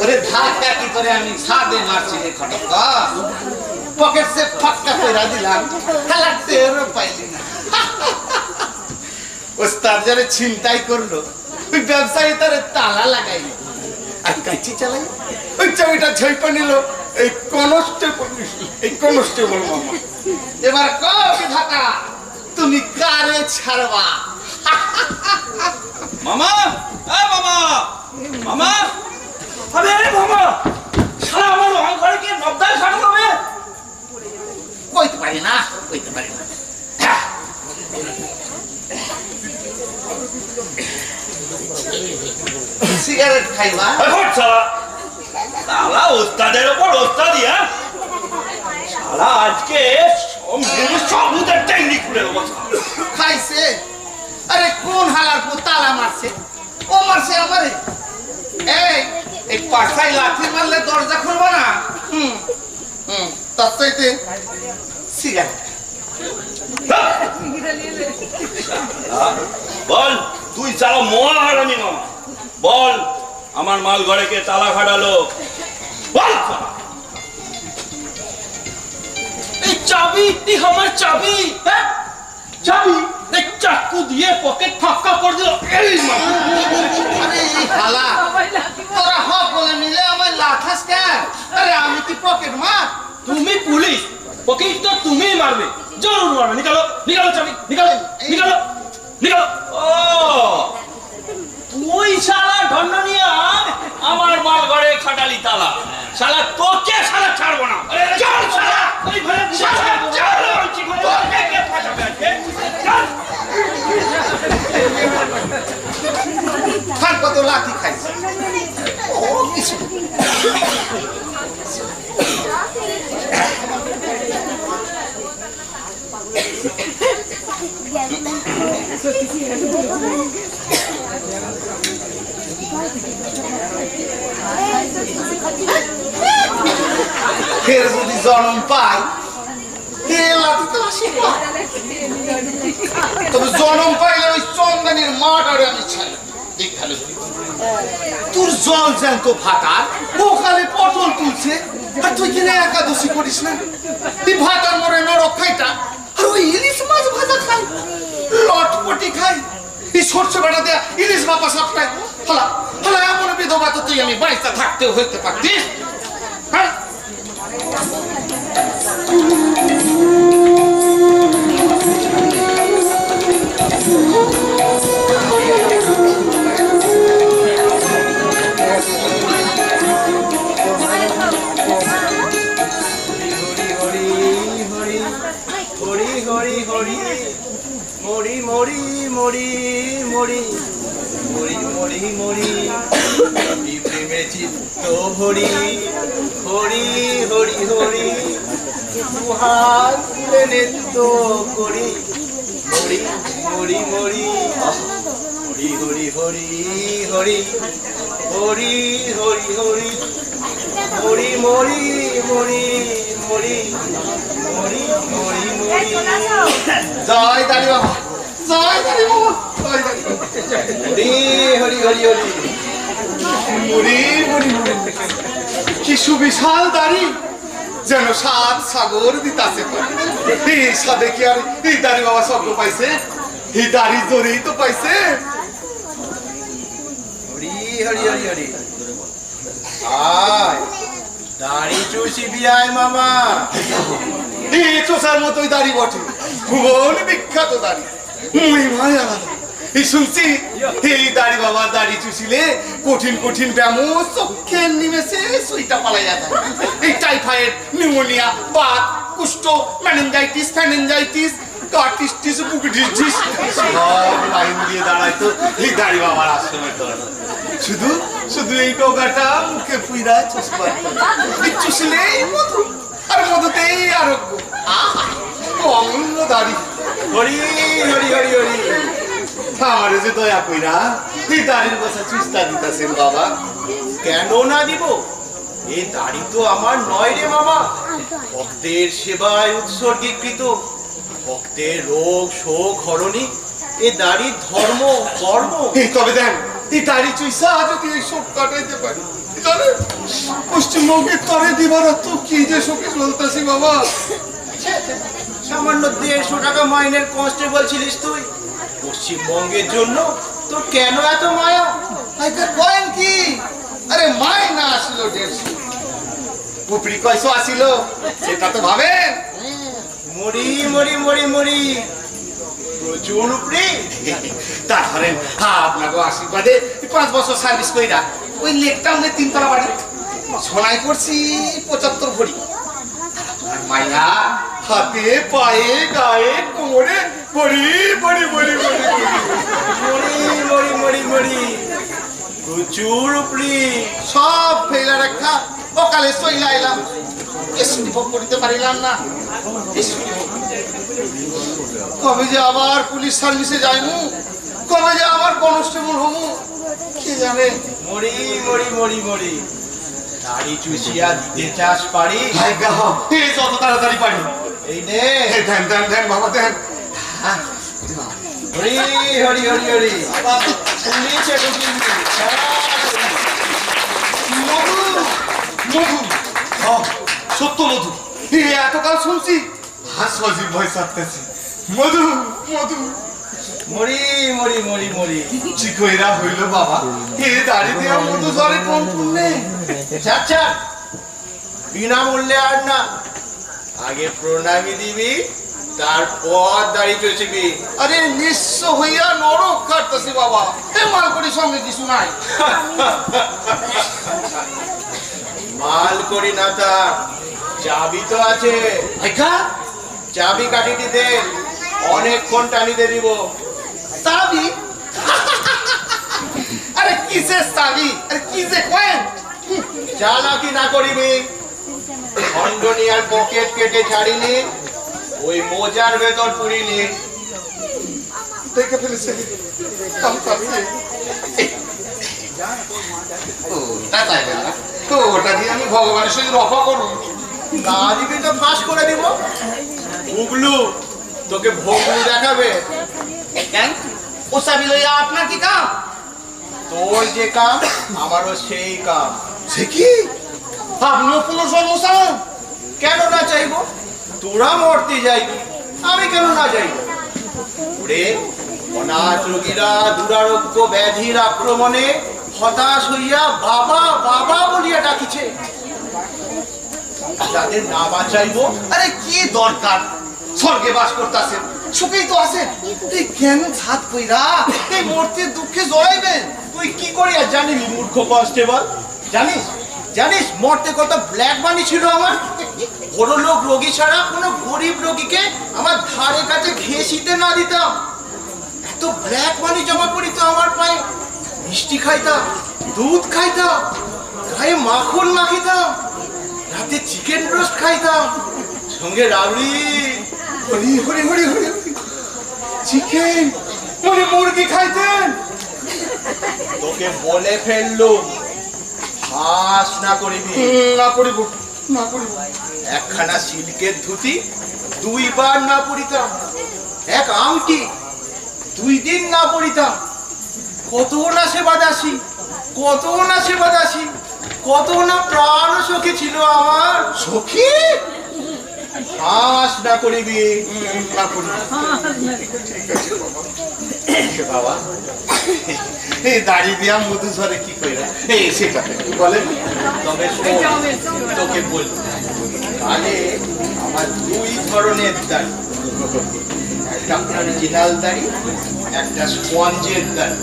ওরে ধাক্কা কি করে আমি সাদে মারছি রে খটক কস। পকেট সে ফাক্কা কইরা দিলাম, হালা টেরও পাইলি না। ওস্তাদ যারে ছিনতাই করলো ওই ব্যবসায়ী তারে তালা লাগাইলো আর কাঁচি চালাই ওই চাবিটা ঝইপা নিল এই কনস্টেবল মামা। এবার কবি ঢাকা তুমি কারে ছাড়বা? মামা এ মামা মামা আরে মামা শালা আমার ঘরে কি নবদাল খাটো হবে? কইতে পারি না কইতে পারি না। সিগারেট খাইবা? এখন শালা শালা ওস্তাদের ওপর ওস্তাদি হ্যাঁ শালা আজকে সবুদের টেকনিক করে দেবো। খাইছে? আরে কোন হালার পর তালা মারছে? ও মারছে আমারে। এই পাশায় লাথি মারলে দরজা খুলবো না। তার চাইতে সিগারেট। বল তুই শালা মহা হারামি মামা, বল আমার মাল ঘরে কে তালা খাটালো? বল এই চাবি এই আমার চাবি। হ্যাঁ চাবি এই চাকু দিয়ে পকেট ফাঁকা করে দিল। এই মামা আরে এই হালা তোরা হক বলে নিলে আমার লাথাস কেন? আরে আমি কি পকেট মার? তুমি পুলিশ পকেট তো তুমি মারবে, জরুর মারবে। নিকালো নিকালো চাবি, নিকালো নিকালো নিকালো। ও তুই শালা ঢন্ডনিয়া আমার মাল ঘরে খাটালি তালা, শালা তোকে শালা ছাড়বো না। চল শালা এই ঘরে শালা চল বলছি, তোকে কে ফাটাবে আজকে? চল লাথি খাইছে ও কিছু ফের যদি জন্ম পাই তবে জন্ম পাইলে ওই চন্দনের মাটারে আমি ছাই দেখালে তোর জল জ্যান্ত ভাতার ওখানে পটল তুলছে আর তুই কিনে একাদশী করিস না তুই ভাতার মরে নরক খাইটা আর ওই ইলিশ মাছ ভাজা খাই লটপটি খাই এই সরষে বাটা দেয়া ইলিশ বাপা সবটাই হলা হলা এমন বিধবা তো তুই আমি বাইসা থাকতেও হইতে পারতিস হ্যাঁ হরি হরি হরি হরি তুহার নৃত্য করি হরি হরি হরি হরি হরি হরি হরি হরি হরি হরি হরি মরি মরি মরি মরি মরি মরি জয় দাঁড়ি বাবা জয় দাঁড়ি বাবা জয় দাঁড়ি হরি হরি হরি হরি মুড়ি মুড়ি কি সুবিশাল দাড়ি যেন সাত সাগর দিতাছে এই সাদে কি আর এই দাড়ি বাবা শব্দ পাইছে এই দাড়ি জোরেই তো পাইছে হরি হরি হরি হরি আয় দাড়ি চুষিবি আয় মামা এই চোষার মতোই দাড়ি বটে ভুবন বিখ্যাত দাড়ি মুই ভাই আলাদা এই শুনছি এই দাড়ি বাবা দাড়ি চুষিলে কঠিন কঠিন ব্যায়াম চোখের নিমেষে সুইটা পালাইয়া যায় এই টাইফয়েড নিউমোনিয়া বাত কুষ্ঠ মেনিনজাইটিস ফ্যানিনজাইটিস কার্টিস্টিস বুকিটিস সব লাইন দিয়ে দাঁড়ায় তো এই দাড়ি বাবার আশ্রমে শুধু শুধু এই টোকাটা মুখে পুইরা চুষবা চুষলেই মধু আর মধুতেই আরোগ্য অমূল্য দাড়ি হরি হরি হরি হরি আমারে যে দয়া কইরা এই দাড়ির কথা চুস্তা দিতাছেন বাবা কেন না দিব এই দাড়ি তো আমার নয় রে মামা ভক্তের সেবায় উৎসর্গীকৃত ভক্তের রোগ শোক হরণী এ দাড়ি ধর্ম কর্ম এই তবে দেন এই দাড়ি চুইসা যদি এই শোক কাটাইতে পারি জানেন পশ্চিমবঙ্গের তরে দিবার তো কি যে শোকে চলতেছি বাবা সামান্য 150 টাকা মাইনের কনস্টেবল ছিলিস তুই পশ্চিমবঙ্গের জন্য তোর কেন এত মায়া আইকার কয়েন কি আরে মাইনা আসলো 150 উপরি কয়সো আসিল সেটা তো ভাবেন মরি মরি মরি মরি প্রচুর উপরে তা ধরেন আপনাকে আশীর্বাদে 5 বছর সার্ভিস কইরা ওই লেক টাউনে 3 তলা বাড়ি সোনাই করছি 75 ভরি আর মাইয়া হাতে পায়ে গায়ে কোমরে বড়ি বড়ি বড়ি বড়ি মরি মরি মরি মরি প্রচুর উপরে সব ফেলা রাখা সকালে সইলা এলাম কিছু ভোগ করতে পারিলাম না কবে যে আবার পুলিশ সার্ভিসে যাইমু কবে যে আবার কনস্টেবল হমু কে জানে মরি মরি মরি মরি দাড়ি চুষিয়া দিতে চাস পারি হাই গা এই যত তাড়াতাড়ি পারি এই নে এই দেন দেন দেন বাবা দেন হরি হরি হরি হরি নিচে ঢুকিয়ে মধু মধু সত্য মধু এতকাল শুনছি আর সজীব ভয় সারতেছে মধু মধু মরি মরি মরি মরি চিকইরা হইল বাবা এ দাড়ি দেওয়া মধু ঝরে কোন পুণ্যে আচ্ছা বিনামূল্যে আর না আগে প্রণামী দিবি তারপর দাড়ি চুষিবি আরে নিঃস্ব হইয়া নরক কাটতেছি বাবা এ মালকড়ির সঙ্গে কিছু নাই মাল করি না তা চাবি তো আছে চাবি কাটিতে দে অনেকক্ষণ টানিতে দিব চাবি আরে কিসের সালি, আরে কি যে কয়েন? চালাকি না করিবি, খন্ডনিয়ার পকেট কেটে ছাড়িনি, ওই মোজার ভেতর পুরিনি। দেখে ফেলেছে। আমি পারি না। ও, তা চাইবে না। তো ওটা দিয়ে আমি ভগবানের সঙ্গে রফা করবো। না দিবি তো ফাঁস করে দিব। ভুগলু তোকে ভোগলু দেখাবে। কেন? ও চাবি লইয়া আপনার কি কাম? তোর যে কাম আমারও সেই কাম। সে কি? আপনিও পুনর্জন্ম চান? কেন না চাইবো? তোরা মরতে যাইবি, আমি কেন না যাইবো? ওরে অনাথ রোগীরা দুরারোগ্য ব্যাধির আক্রমণে হতাশ হইয়া বাবা বাবা বলিয়া ডাকিছে। যাদের না বাঁচাইবো, আরে কি দরকার? স্বর্গে বাস করতেছেন, সুখেই তো আছেন। এই কেন ছাদ কইরা এই মূর্তির দুঃখে জড়াইবেন? তুই কি করিয়া জানিবি মূর্খ কনস্টেবল? জানিস জানিস মরতে কত ব্ল্যাক মানি ছিল আমার? বড় লোক রোগী ছাড়া কোনো গরিব রোগীকে আমার ধারে কাছে ঘেঁষিতে না দিতাম। এত ব্ল্যাক মানি জমা করিত আমার পায়ে। মিষ্টি খাইতাম, দুধ খাইতাম, গায়ে মাখন মাখিতাম, রাতে চিকেন রোস্ট খাইতাম, সঙ্গে রাবড়ি। হরি হরি হরি হরি, চিকেন মানে মুরগি খাইতেন? তোকে বলে ফেললুম, হাস না করিবি। না করিব, না করিব। একখানা সিল্কের ধুতি 2 বার না পরিতাম, এক আংটি 2 দিন না পরিতাম। কত না সেবা দাসী, কত না সেবা দাসী, কত না প্রাণ সখী ছিল আমার। সখী? হাস না করিবি। না করিব। বাবা এই দাড়ি দিয়া মধু ঝরে কি কইরা? এই সেটা বলেন। তবে শোন, তোকে বলবো, কালে আমার 2 ধরনের দাড়ি, একটা অরিজিনাল দাড়ি, একটা স্পঞ্জের দাড়ি।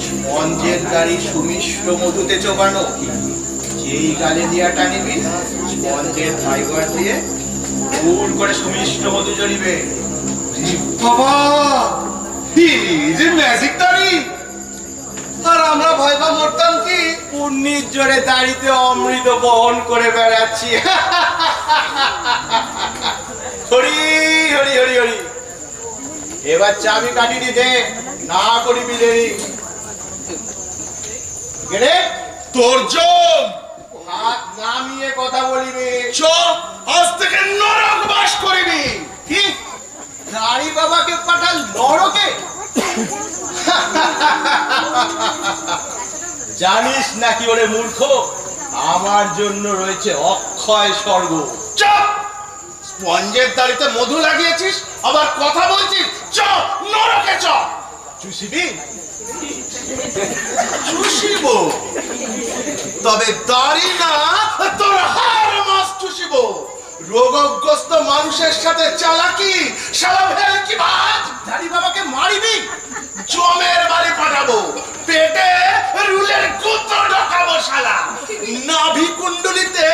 স্পঞ্জের দাড়ি সুমিষ্ট মধুতে চোবানো, যেই গালে দিয়া টানিবি স্পঞ্জের ফাইবার দিয়ে ফুল করে সুমিষ্ট মধু জড়িবে। বাবা, যে ম্যাজিক দাড়ি! আর আমরা ভয়বা মরতাম কি? পুণ্যির জোরে দাড়িতে অমৃত বহন করে বেড়াচ্ছি। হরি হরি হরি হরি। এবার চাবি কাটিনি দে, না করিবি দেরি। গেলে তোর যোগ! হাত নামিয়ে কথা বলিবি। চ, আজ থেকে নরক বাস করিবি। কি দাড়ি বাবাকে পাঠাল নরকে? জানিস নাকি ওরে মূর্খ, আমার জন্য রয়েছে অক্ষয় স্বর্গ। চপ! স্পঞ্জের দাড়িতে মধু লাগিয়েছিস, আবার কথা বলছিস? চ, নরকে চ! চুষিবি? চুষিব, তবে দাড়ি না, তোর হাড় মাছ চুষিব। রোগগ্রস্ত মানুষের সাথে চালাকি, শালা ভেলকি বাজ! দাড়ি বাবাকে মারিবি? জমের বাড়ি পাঠাবো, পেটে রুলের গুত্র ঢোকাবো শালা, নাভি কুণ্ডলিতে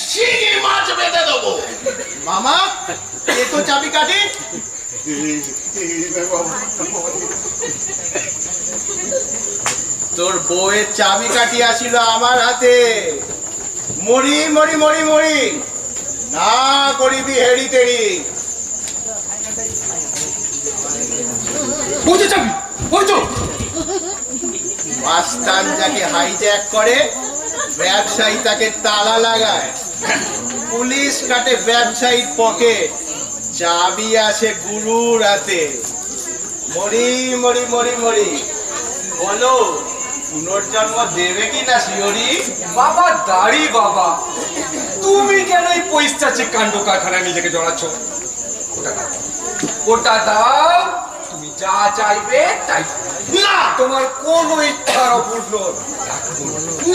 শিঙি মাছ বেঁধে দেবো। মামা এ তো চাবি কাটি। তোর বউয়ের চাবি কাটি আসিল আমার হাতে। মরি মরি মরি মরি, না করিবি হেড়ি তেড়ি। ওই যে চাবি, ওই তো। মাস্তান যাকে হাইজ্যাক করে, ব্যবসায়ী তাকে তালা লাগায়। পুলিশ কাটে ব্যবসায়ীর পকেট, চাবি আছে গুরুর হাতে। মরি মরি মরি মরি, বলো পুনর্জন্ম দেবে কি না শিওরি? বাবা দাড়ি বাবা, তুমি কেন এই পৈশাচিক কাণ্ড কারখানায় নিজেকে জড়াচ্ছ? ওটা দাও, ওটা দাও, তুমি যা চাইবে তাই। না, তোমার কোনো ইচ্ছার অপূর্ণ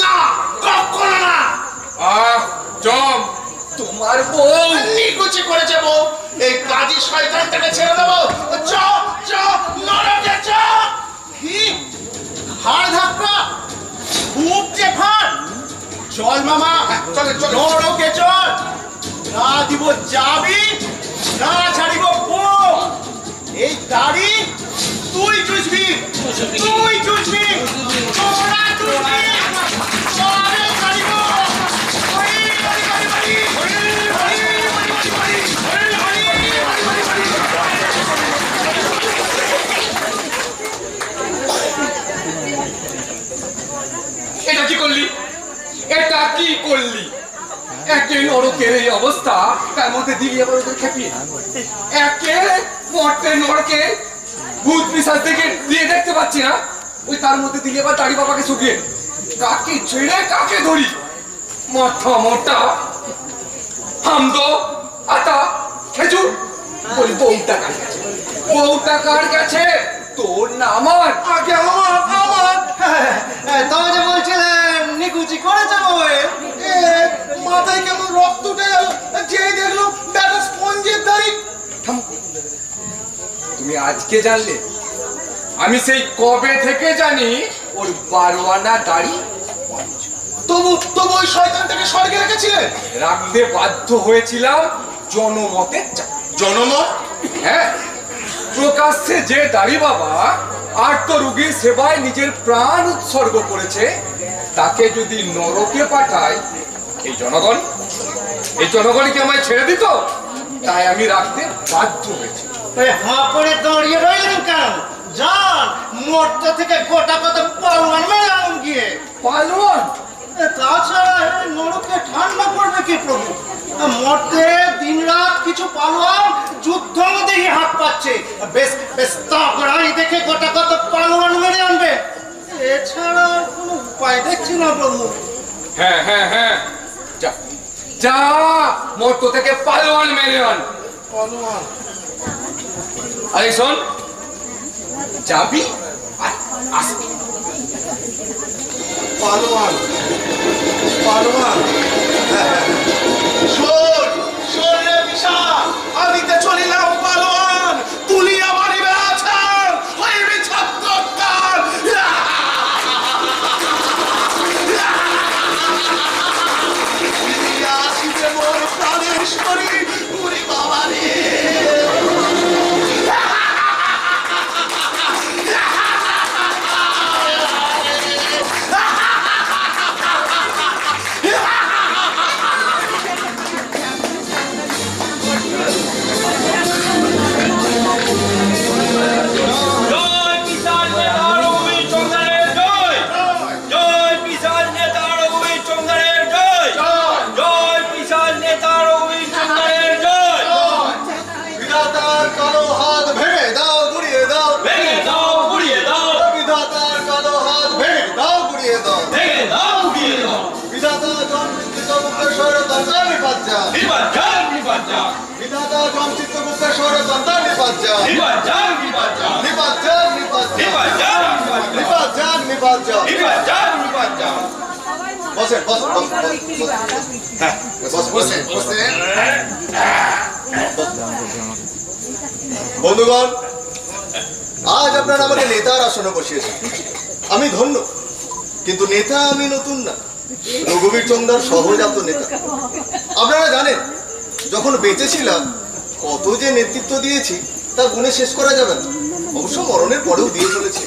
না, কখনো না। জম, তোমার বউ নিকুচি করে যাবো, এই কাজী শয়তানটাকে ছেড়ে দেবো। চ, চ, নরকে চ। কি হাড় ধাক্কা, খুব যে ফাট। চল মামা, চলে, চলে। নরকে চল। না দিব যাবি, না ছাড়িব বউ। এই দাড়ি তুই চুষবি, তুই চুষবি। চল। নরকের এই অবস্থা, তার মধ্যে দিলি আবার ওদের খেপিয়ে একে মরতে নরকে ভূত পিশাচ থেকে দিয়ে দেখতে পাচ্ছি না, ওই তার মধ্যে দিলি আবার দাড়ি বাবাকে শুকিয়ে কাকে ছেড়ে কাকে ধরি, মাথা মোটা হামদো আতা খেজুর। বলি বউটা কার কাছে, বউটা কার কাছে, তোর না আমার? আগে আমার তবে যে বলছিলেন নিকুচি করেছে বই, এ, মাথায় কেমন রক্ত উঠে গেল, যেই দেখলো ব্যাটা স্পঞ্জের দাড়ি। তুমি আজকে জানলে? আমি সেই কবে থেকে জানি ওর 12 আনা দাড়ি। তবু ওই শয়তানটাকে স্বর্গে রেখেছিলেন? রাখতে বাধ্য হয়েছিলাম জনমতের জনমত? হ্যাঁ, প্রকাশ্যে যে দাড়ি বাবা আর্ত রোগীর সেবায় নিজের প্রাণ উৎসর্গ করেছে, তাকে যদি নরকে পাঠায় এই জনগণ কি আমায় ছেড়ে দিত? তাই আমি রাখতে বাধ্য হয়েছি। হাঁ করে দাঁড়িয়ে রইলেন কেন? যান মোটটা থেকে গোটা কত পালওয়ান মেরে আনুন গিয়ে। পালোয়ান? তাছাড়া এই নরকে ঠান্ডা পড়বে কি প্রভু? মরতে দিন রাত কিছু পালোয়ান যুদ্ধ মধ্যে হাত পাচ্ছে, বেশ বেশ তাগড়াই দেখে গোটা কত পালোয়ান মেরে আনবে। এছাড়া আর কোনো উপায় দেখছি না প্রভু। হ্যাঁ হ্যাঁ হ্যাঁ, যা যা মর্ত থেকে পালোয়ান মেরে আন। আরে শোন, যাবি আর আসবি। পালোয়ান শোন রে বিশাল, আমি তো চলিলাম পালোয়ান, তুলি আমারই বেড়াছেন হইবি ছাত্রকার। আসিতে মোর প্রাণেশ্বরী, উরি বাবা রে। জয় পিসার নেতা রঘুবীর চন্দ্রের জয়, জয় পিসার নেতা রঘুবীর চন্দ্রের জয়, জয় পিসার নেতা রঘুবীর চন্দ্রের জয়। বিধাতার কালো হাত ভেঙে দাও, গুড়িয়ে দাও, ভেঙে দাও গুড়িয়ে দাও, বিধাতার কালো হাত ভেঙে দাও, গুড়িয়ে দাও। ভেঙে দাও গুড়িয়ে দাও। বিধাতা জনচিত্ত গুপ্তেশ্বর তন্ত্র নিপাজ্জা, নির্বাচন নির্বাচন বিধাতা জনচিত্ত গুপ্তেশ্বর তন্ত্র নিপাজ্জা, নির্বাচন নির্বাচন নিপাজ্জা নিপাজ্জা নির্বাচন নিপাজ্জা নিপাজ্জা। নির্বাচন নির্বাচন। বসেন বসেন বসেন বসেন। বন্ধুগণ, আজ আপনারা আমাকে নেতার আসনে বসিয়েছেন, আমি ধন্য। কিন্তু নেতা আমি নতুন না, রঘুবীর চন্দ্র সহজাত নেতা। আপনারা জানেন, যখন বেঁচে ছিলাম কত যে নেতৃত্ব দিয়েছি তা গুণে শেষ করা যাবে না। অবশ্য মরণের পরেও দিয়ে চলেছি।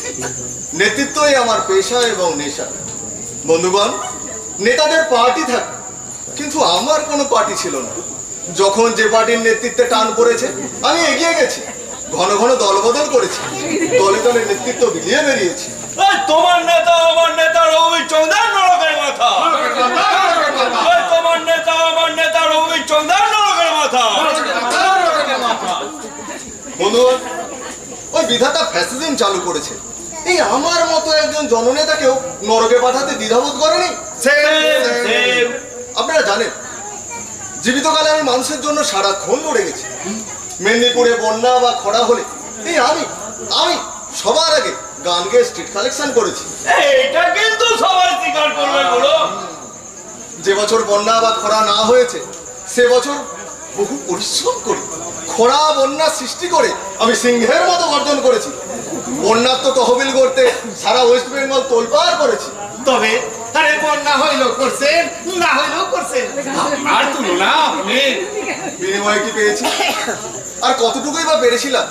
নেতৃত্বই আমার পেশা এবং নেশা। বন্ধুগণ, নেতাদের পার্টি থাকে, কিন্তু আমার কোনো পার্টি ছিল না। যখন যে পার্টির নেতৃত্বে টান পড়েছে আমি এগিয়ে গেছি, ঘন ঘন দলবদল করেছি, দলে দলে নেতৃত্ব বিলিয়ে বেরিয়েছি। এই তোমার নেতা আমার নেতা রঘুবীর চন্দ্রের নরকের মাথা। এই তোমার নেতা আমার নেতা রঘুবীর চন্দ্রের নরকের মাথা। বন্ধুগণ, ওই বিধাতা ফ্যাসিজম চালু করেছে, এই আমার মতো একজন জননেতাকেও নরকে পাঠাতে দ্বিধাবোধ করেনি। আপনারা জানেন, জীবিতকালে আমি মানুষের জন্য সারাক্ষণ লড়ে গেছি। মেদিনীপুরে বন্যা বা খরা হলে এই আমি সবার আগে গান গেয়ে স্ট্রিট কালেকশন করেছি। এইটা কিন্তু সবাই স্বীকার করবে বলো। যে বছর বন্যা বা খরা না হয়েছে সে বছর বহু পরিশ্রম করে খরা বন্যা সৃষ্টি করে আমি সিংহের মতো অর্জন করেছি। বন্যার তো তহবিল করতে সারা ওয়েস্ট বেঙ্গল তোলপাড় করেছি। তবে আরে বন্যা হইলেও করছেন, না হইলেও করছেন। আর তুলনা বিনিময়ে কি পেয়েছি আর কতটুকুই বা পেরেছিলাম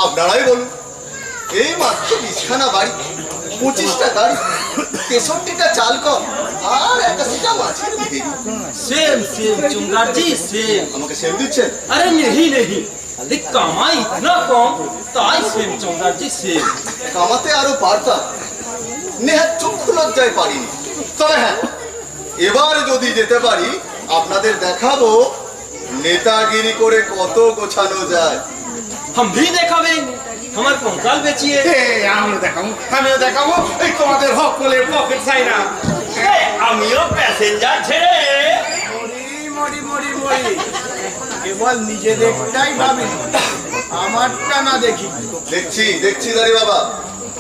আপনারাই বলুন। এই মাত্র 20খানা বাড়ি, 25টা গাড়ি, 63টা চাল কম আর 81টা মাছের ভেড়ি। सेम सेम चुंगार जी सेम। আমাকে সেম দিচ্ছেন? अरे नहीं नहीं, अरे कमाई इतना कम ताई सेम चुंगार जी सेम। কামাতে আরো পারতাম, নেহাত চক্ষু লজ্জায় পারিনি। তবে হ্যাঁ, এবার যদি যেতে পারি আপনাদের দেখাবো নেতাগিরি করে কত গোছানো যায়। हम भी देखावे हमार कंकाल बेचिए আমিও দেখাবো এই তোমাদের হকলের পকেট চাই না। এই, আমিও প্যাসেঞ্জার ছেড়ে মরি মরি মরি কেবল নিজেদেরটাই ভাবি, আমারটা না দেখি। দেখছি দেখছি দাঁড়ি বাবা,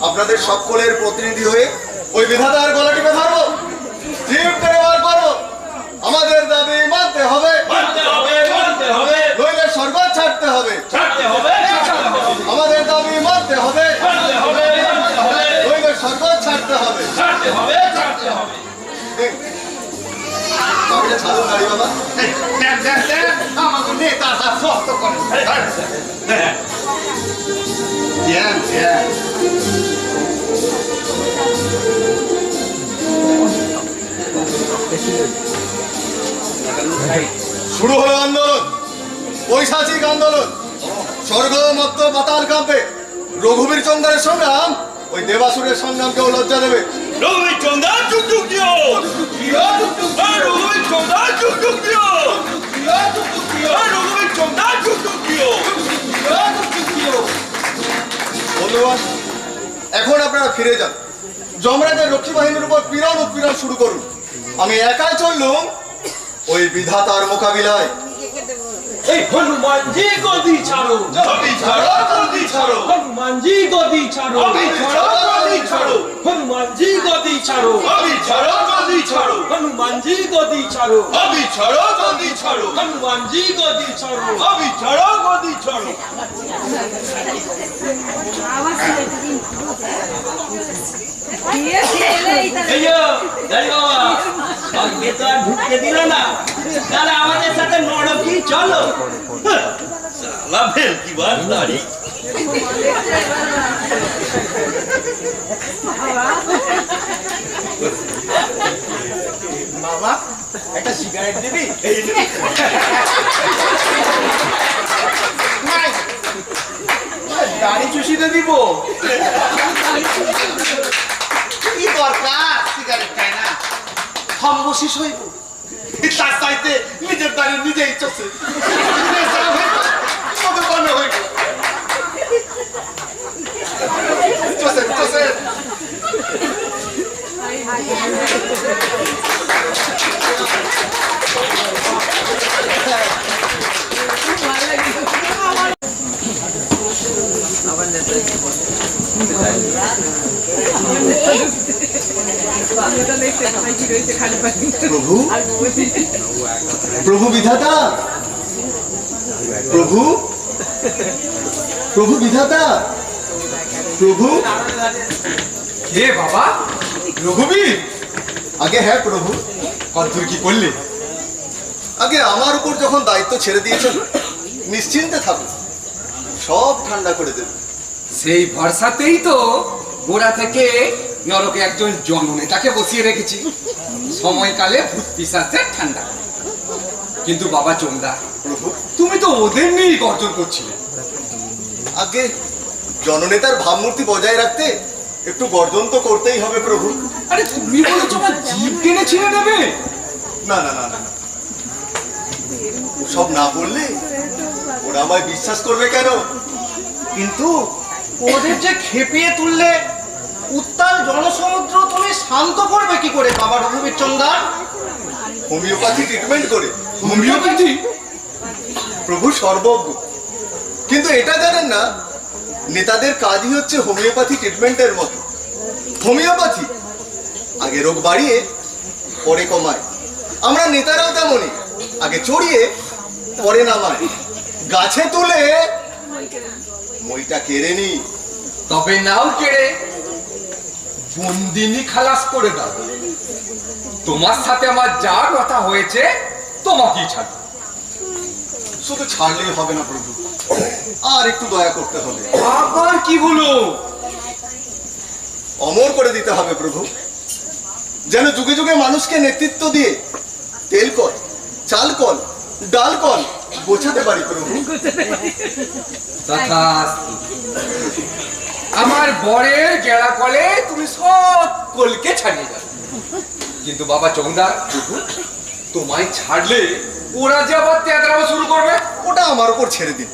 আপনাদের সকলের প্রতিনিধি হয়ে ওই বিধাতার গলা টিপে ধরবো, জিভ টেনে বার করবো। আমাদের দাবি মানতে হবে, মানতে হবে, মানতে হবে, নইলে স্বর্গ ছাড়তে হবে। ছাড়তে হবে, ছাড়তে হবে, আমাদের দাবি মানতে হবে, মানতে হবে, মানতে হবে, নইলে স্বর্গ ছাড়তে হবে। ছাড়তে হবে, ছাড়তে হবে। বাবাটা ছাড়ুন দাঁড়ি বাবা। আমাকে নেতার হাত শক্ত করে শুরু হলো আন্দোলন, ঐশাচিক আন্দোলন। স্বর্গ মত্ত পাতাল কাঁপবে। রঘুবীর চন্দ্রের সংগ্রাম ওই দেবাসুরের সংগ্রামকেও লজ্জা দেবে। রঘুবীর চন্দা যুগ যুগ দিও, রঘুবীর চন্দা যুগ যুগ দিও, রঘুবীর চন্দা যুগ যুগ দিও। বন্ধুগণ, এখন আপনারা ফিরে যান, যমরাজের রক্ষী বাহিনীর উপর পীড়ন উৎপীড়ন শুরু করুন। আমি একাই চললুম ওই বিধাতার মোকাবিলায়। ए हनुमान जी गोदी छाड़ो, अभी छाड़ो, जल्दी छाड़ो, हनुमान जी गोदी छाड़ो, अभी छाड़ो, जल्दी छाड़ो, हनुमान जी गोदी छाड़ो, अभी छाड़ो, जल्दी छाड़ो, हनुमान जी गोदी छाड़ो, अभी छाड़ो, जल्दी छाड़ो, हनुमान जी गोदी छाड़ो। अभी छाड़ो, गोदी छाड़ो। এইয়ো গাড়ি বাবা আগে তো আর ঢুকতে দিল না, তাহলে আমাদের সাথে নড়কি চলো। साला भेल की बात दाढ़ी। বাবা একটা সিগারেট দিবি? দাড়ি চুষিতে দিব। কি দরকার সিগারেট খাই না? খম্বশিস হইব। তার চাইতে নিজের দাঁড়িয়ে নিজেই চলছে। প্রভু প্রভু বিধাতা, প্রভু প্রভু বিধাতা, প্রভু। কে বাবা? রঘুবীর? আগে হ্যাঁ প্রভু। কদ্দূর কি করলে? আগে আমার উপর যখন দায়িত্ব ছেড়ে দিয়েছেন, নিশ্চিন্তে থাকুন, সব ঠান্ডা করে দেব। সেই ভরসাতেই তো গোড়া থেকে নরকে একজন জননেতাকে বসিয়ে রেখেছি, সময়কালে ভূত পিশাচের ঠান্ডা। কিন্তু বাবা চোমদা, প্রভু তুমি তো ওদের নিয়েই গর্জন করছিলে। আগে জননেতার ভাবমূর্তি বজায় রাখতে একটু গর্জন তো করতেই হবে প্রভু। আরে তুমি বলেছো আমার জিভ টেনে ছিঁড়ে নেবে। না না না না না, সব না বললে ওরা আমায় বিশ্বাস করবে কেন? কিন্তু ওদের যে খেপিয়ে তুললে উত্তাল জনসমুদ্র তুমি শান্ত করবে কি করে বাবা রঘুবীর চন্দ্র? হোমিওপ্যাথি ট্রিটমেন্ট করে। হোমিওপ্যাথি? প্রভু সর্বজ্ঞ, কিন্তু এটা জানেন না নেতাদের কাজই হচ্ছে হোমিওপ্যাথি ট্রিটমেন্টের মতো। হোমিওপ্যাথি আগে রোগ বাড়িয়ে পরে কমায়, আমরা নেতারাও তেমনই, আগে চড়িয়ে পরে নামায়, গাছে তুলে মইটা কেড়ে নি। তবে নাও কেড়ে বন্দিনী খালাস করে দাও। তোমার সাথে আমার যা কথা হয়েছে তোমাকেই ছাড়। শুধু ছাড়লেই হবে না প্রভু, আর একটু দয়া করতে হবে। আবার কি হলো? অমর করে দিতে হবে প্রভু, যেন যুগে যুগে মানুষকে নেতৃত্ব দিয়ে তেল কল, চাল কল, ডাল কল বোঝাতে পারি প্রভু। তথাস্তু। আমার বরের গেড়া কলে তুমি সব কলকে ছাড়িয়ে যাবে। কিন্তু বাবা চৌধা, তোমায় ছাড়লে ওরা যে আবার তেতরামো শুরু করবে। ওটা আমার উপর ছেড়ে দিন।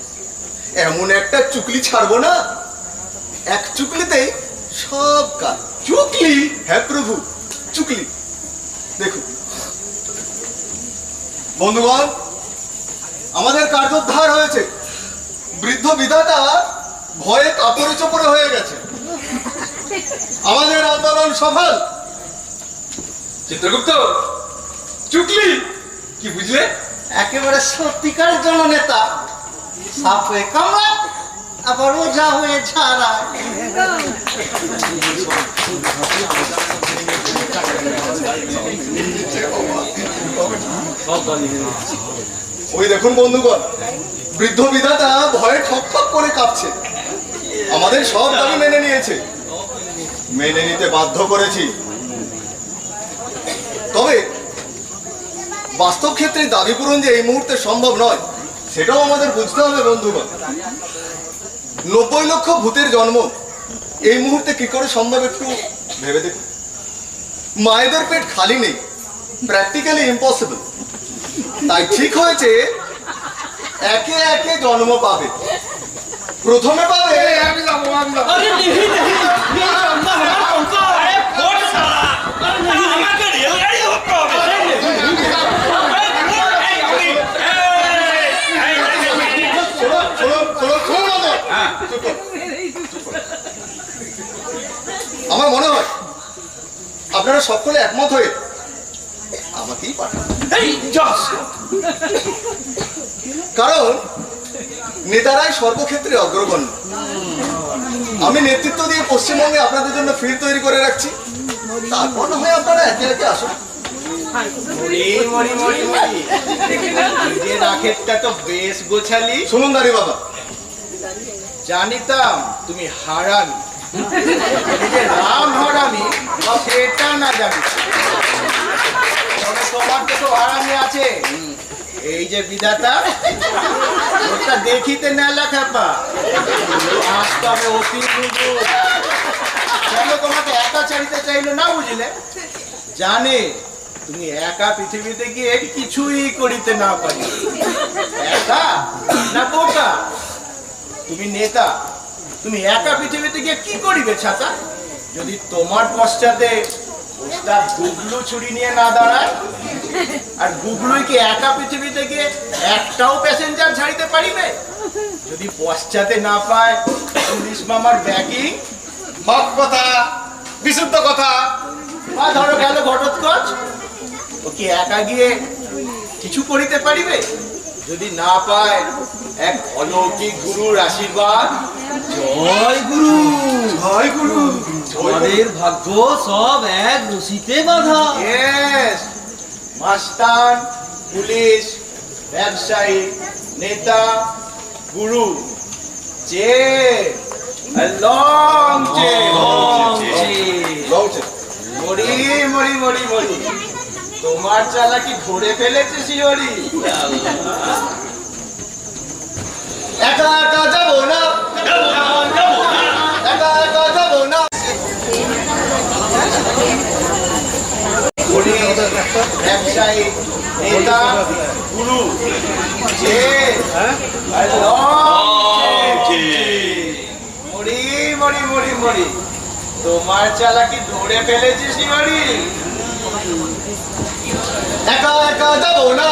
এমন একটা চুকলি ছাড়বো না, এক চুকলিতেই সব কাজ। চুকলি? হ্যাঁ প্রভু, চুকলি। দেখুন বন্ধুগণ, আমাদের কার্যোদ্ধার হয়েছে। বৃদ্ধ বিধাতা ভয়ে কাপড়ে চোপড়ে হয়ে গেছে। আমাদের আন্দোলন সফল। চিত্রগুপ্ত, চুকলি কি বুঝলে? একেবারে সত্যিকার জননেতা, সাপ হয়ে কামড়া আবার ওঝা হয়ে ঝাড়া। ওই দেখুন বন্ধুগণ, বৃদ্ধ বিধাতা ভয়ে ঠক ঠক করে কাঁপছে। আমাদের সব দাবি মেনে নিয়েছে, মেনে নিতে বাধ্য করেছি। তবে বাস্তব ক্ষেত্রে দাবি পূরণ যে এই মুহূর্তে সম্ভব নয়, সেটাও আমাদের বুঝতে হবে বন্ধুগণ। 90 লক্ষ ভূতের জন্ম এই মুহূর্তে কি করে সম্ভব একটু ভেবে দেখুন। মায়েদের পেট খালি নেই, প্র্যাকটিক্যালি ইম্পসিবল। তাই ঠিক হয়েছে একে একে জন্ম পাবে। প্রথমে পাবে আমি যাবো। আরে নেহি নেহি ये चंदा हमारा पंखा है फोड़ साला আমাকে রেলগাড়ি ধরতে হবে আমার মনে হয় আপনারা সকলে একমত হয়ে আমাকেই পাঠান। এই জস কারণ নেতারাই সর্বক্ষেত্রে অগ্রগণ্য। আমি নেতৃত্ব দিয়ে পশ্চিমবঙ্গে আপনাদের জন্য ফিল্ড তৈরি করে রাখছি। তারপর না হয় আপনারা একে একে আসুন। নিজের আখেরটা তো বেশ গোছালি। শুনুন দাঁড়ি বাবা, জানিতাম তুমি হারামি, নিজের রাম হারামি সেটা না জানি। তবে তোমার তো হারামি আছে। এই যে বিধাতা, ওটা দেখিতে না লেখা পা বাস্তবে অতি বুঝু। কেন তোমাকে একা ছাড়িতে চাইলো না বুঝলে? জানে তুমি একা পৃথিবীতে গিয়ে কিছুই করিতে না পারি। একা না বোকা? তুমি নেতা, তুমি একা পৃথিবীতে গিয়ে কি করিবে ছাতা? যদি তোমার পশ্চাতে ওস্তাদ গুগলু ছুরি নিয়ে না দাঁড়ায়, আর গুগলুই কি একা পৃথিবীতে গিয়ে একটাও প্যাসেঞ্জার ছাড়িতে পারিবে? যদি পশ্চাতে না পায় পুলিশ মামার ব্যাগিং, হক কথা, বিশুদ্ধ কথা। বা ধরো গেল ঘটোৎকচ, ও কি একা গিয়ে কিছু করিতে পারিবে? যদি না পায় এক অলৌকিক গুরুর আশীর্বাদ। জয় গুরু জয় গুরু। আমাদের ভাগ্য সব এক রশিতে বাঁধা Yes, মাস্টার, পুলিশ, ব্যবসায়ী, নেতা, গুরু, চেন, a long chain. লঞ্চে মরি মরি মরি মরি, তোমার চালাকি ধরে ফেলেছে শিহরি। একা একা যাবো না, একা একা যাবো না। ব্যবসায়ী, নেতা, গুরু, চেন, a long chain. মরি মরি মরি মরি, তোমার চালাকি ধরে ফেলেছে শিহরি। একা একা যাবো না,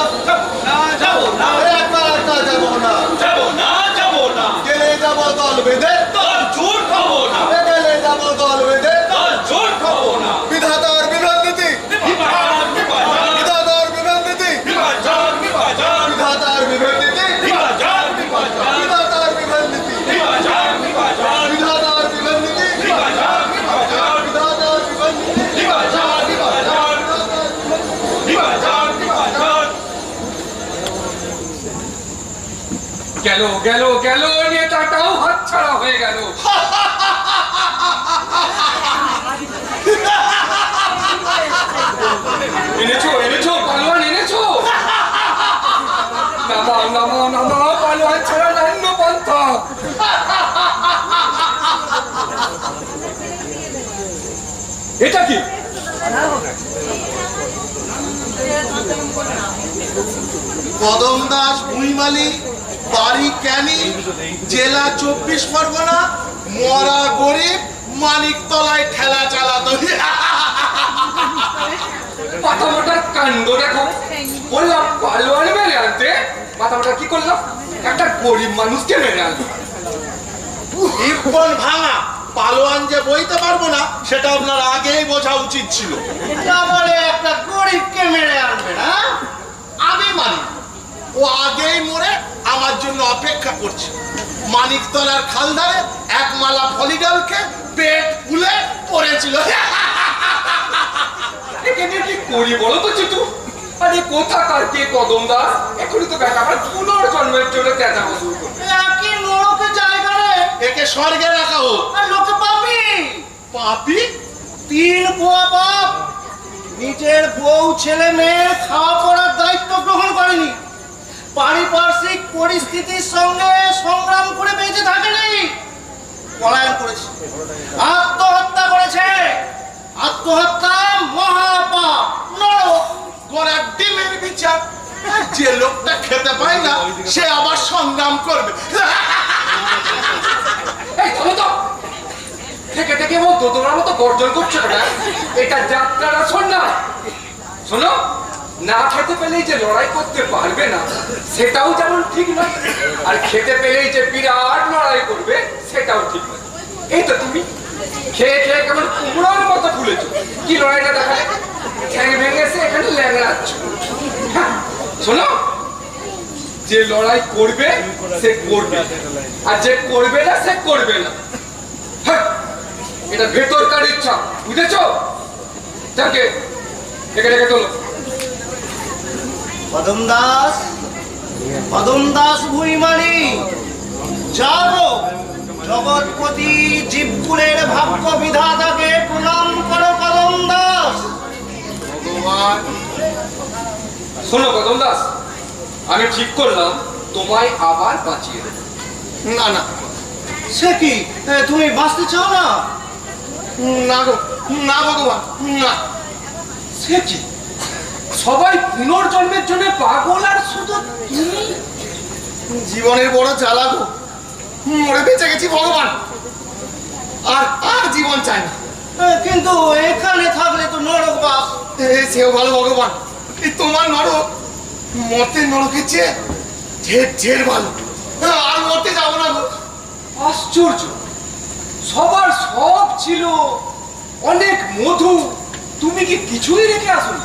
যাবো না একা একা যাবো না, যাবো না যাবো না গেলে যাবো দল বেঁধে, তোর জোর খাবো না গেলে যাবো দল বেঁধে। তোর জোর খাবো না বিধাতার বিধান নীতি, বিভাজন বিভাজন বিধাতার বিধান নীতি, বিভাজন বিভাজন বিধাতার বিধান নীতি, বিভাজন বিভাজন বিধাতার বিধান নীতি, বিভাজন বিভাজন বিধাতার বিধান নীতি, বিভাজন বিভাজন বিধাতার বিধান নীতি। বিভাজন বিভাজন বিভাজন বিভাজন গেল গেল গেল, নেতাটাও হাতছাড়া হয়ে গেল। এনেছো এনেছো পালোয়ান এনেছো। নামা নামা নামা, পালোয়ান ছাড়া নান্য পন্থা। এটা কি? কদম দাস ভুইমালি, বাড়ি ক্যানি, জেলা 24 পরগনা, মরা গরিব, মানিকতলায় ঠেলা চালাতো। মাথা মোটার কাণ্ড দেখো, বললাম পালোয়ান মেরে আনতে, মাথা মোটা কি করলাম, একটা গরিব মানুষকে মেরে আনলো। ইরফান ভাঙা, পালোয়ান যে বইতে পারবো না সেটা আপনার আগেই বোঝা উচিত ছিল। তারপরে একটা গরিবকে মেরে আনবে না? আমি মানি ও আগেই মরে আমার জন্য অপেক্ষা করছে। মানিকতলার খালধারে এক মালা ফলিডলকে পেট ফুলে পড়েছিল। একে নিয়ে কি করি বলো তো চিতু? আরে কোথাকার কে কদম দাস, এখনই তো ব্যাটা আমার পুনর্জন্মের জন্য তেজা শুরু করবে। কি নরকে জায়গা রে, একে স্বর্গে রাখা হোক। আর লোকে পাবি পাপি 3 পোয়া বাপ নিজের বউ ছেলে মেয়ে খাওয়া পড়ার দায়িত্ব গ্রহণ করেনি, পারিপার্শ্বিক পরিস্থিতির সঙ্গে সংগ্রাম করে বেঁচে থাকেনি, পলায়ন করেছে, আত্মহত্যা করেছে। আত্মহত্যা মহাপাপ, নরক। গড়ার ডিমের বিচার। যে লোকটা খেতে পায় না সে আবার সংগ্রাম করবে। এই চলো তো, থেকে থেকে এবং দোদরার মতো গর্জন করছো না, এটা যাত্রার শোন না। শোনো, না খেতে পেলেই যে লড়াই করতে পারবে না সেটাও যেমন ঠিক নয়, আর খেতে পেলেই যে বিরাট লড়াই করবে সেটাও ঠিক নয়। এই তো তুমি খেয়ে খেয়ে কেমন কুমড়োর মতো ফুলেছো, কি লড়াইটা দেখালে? ঠ্যাং ভেঙেছে, এখানে ল্যাংড়াচ্ছ। হ্যাঁ, শোনো, যে লড়াই করবে সে করবে, আর যে করবে না সে করবে না। হ্যাঁ, এটা ভেতরকার ইচ্ছা, বুঝেছো? যাকে একে রেখে তোলো। কদম দাস ভুইমালি, যাবো জগৎপতি জীবকুলের ভাগ্য বিধাতাকে প্রণাম করো কদম দাস। ভগবান, শোনো কদম দাস, আমি ঠিক করলাম তোমায় আবার বাঁচিয়ে দেবো। না না সে কি, তুমি বাঁচতে চাও না? না গো, না ভগবান, না। সে কি, সবাই পুনর্জন্মের জন্য পাগল, আর শুধু তুমি? জীবনের বড় জ্বালা গো, মরে বেঁচে গেছি ভগবান, আর আর জীবন চাই না। কিন্তু এখানে থাকলে তো নরক বাস। সেও ভালো ভগবান, এই তোমার নরক মরতে নরকের চেয়ে ঢের ঢের ভালো। আর মরতে যাবো না গো। আশ্চর্য, সবার সব ছিল, অনেক মধু, তুমি কি কিছুই রেখে আসোনি?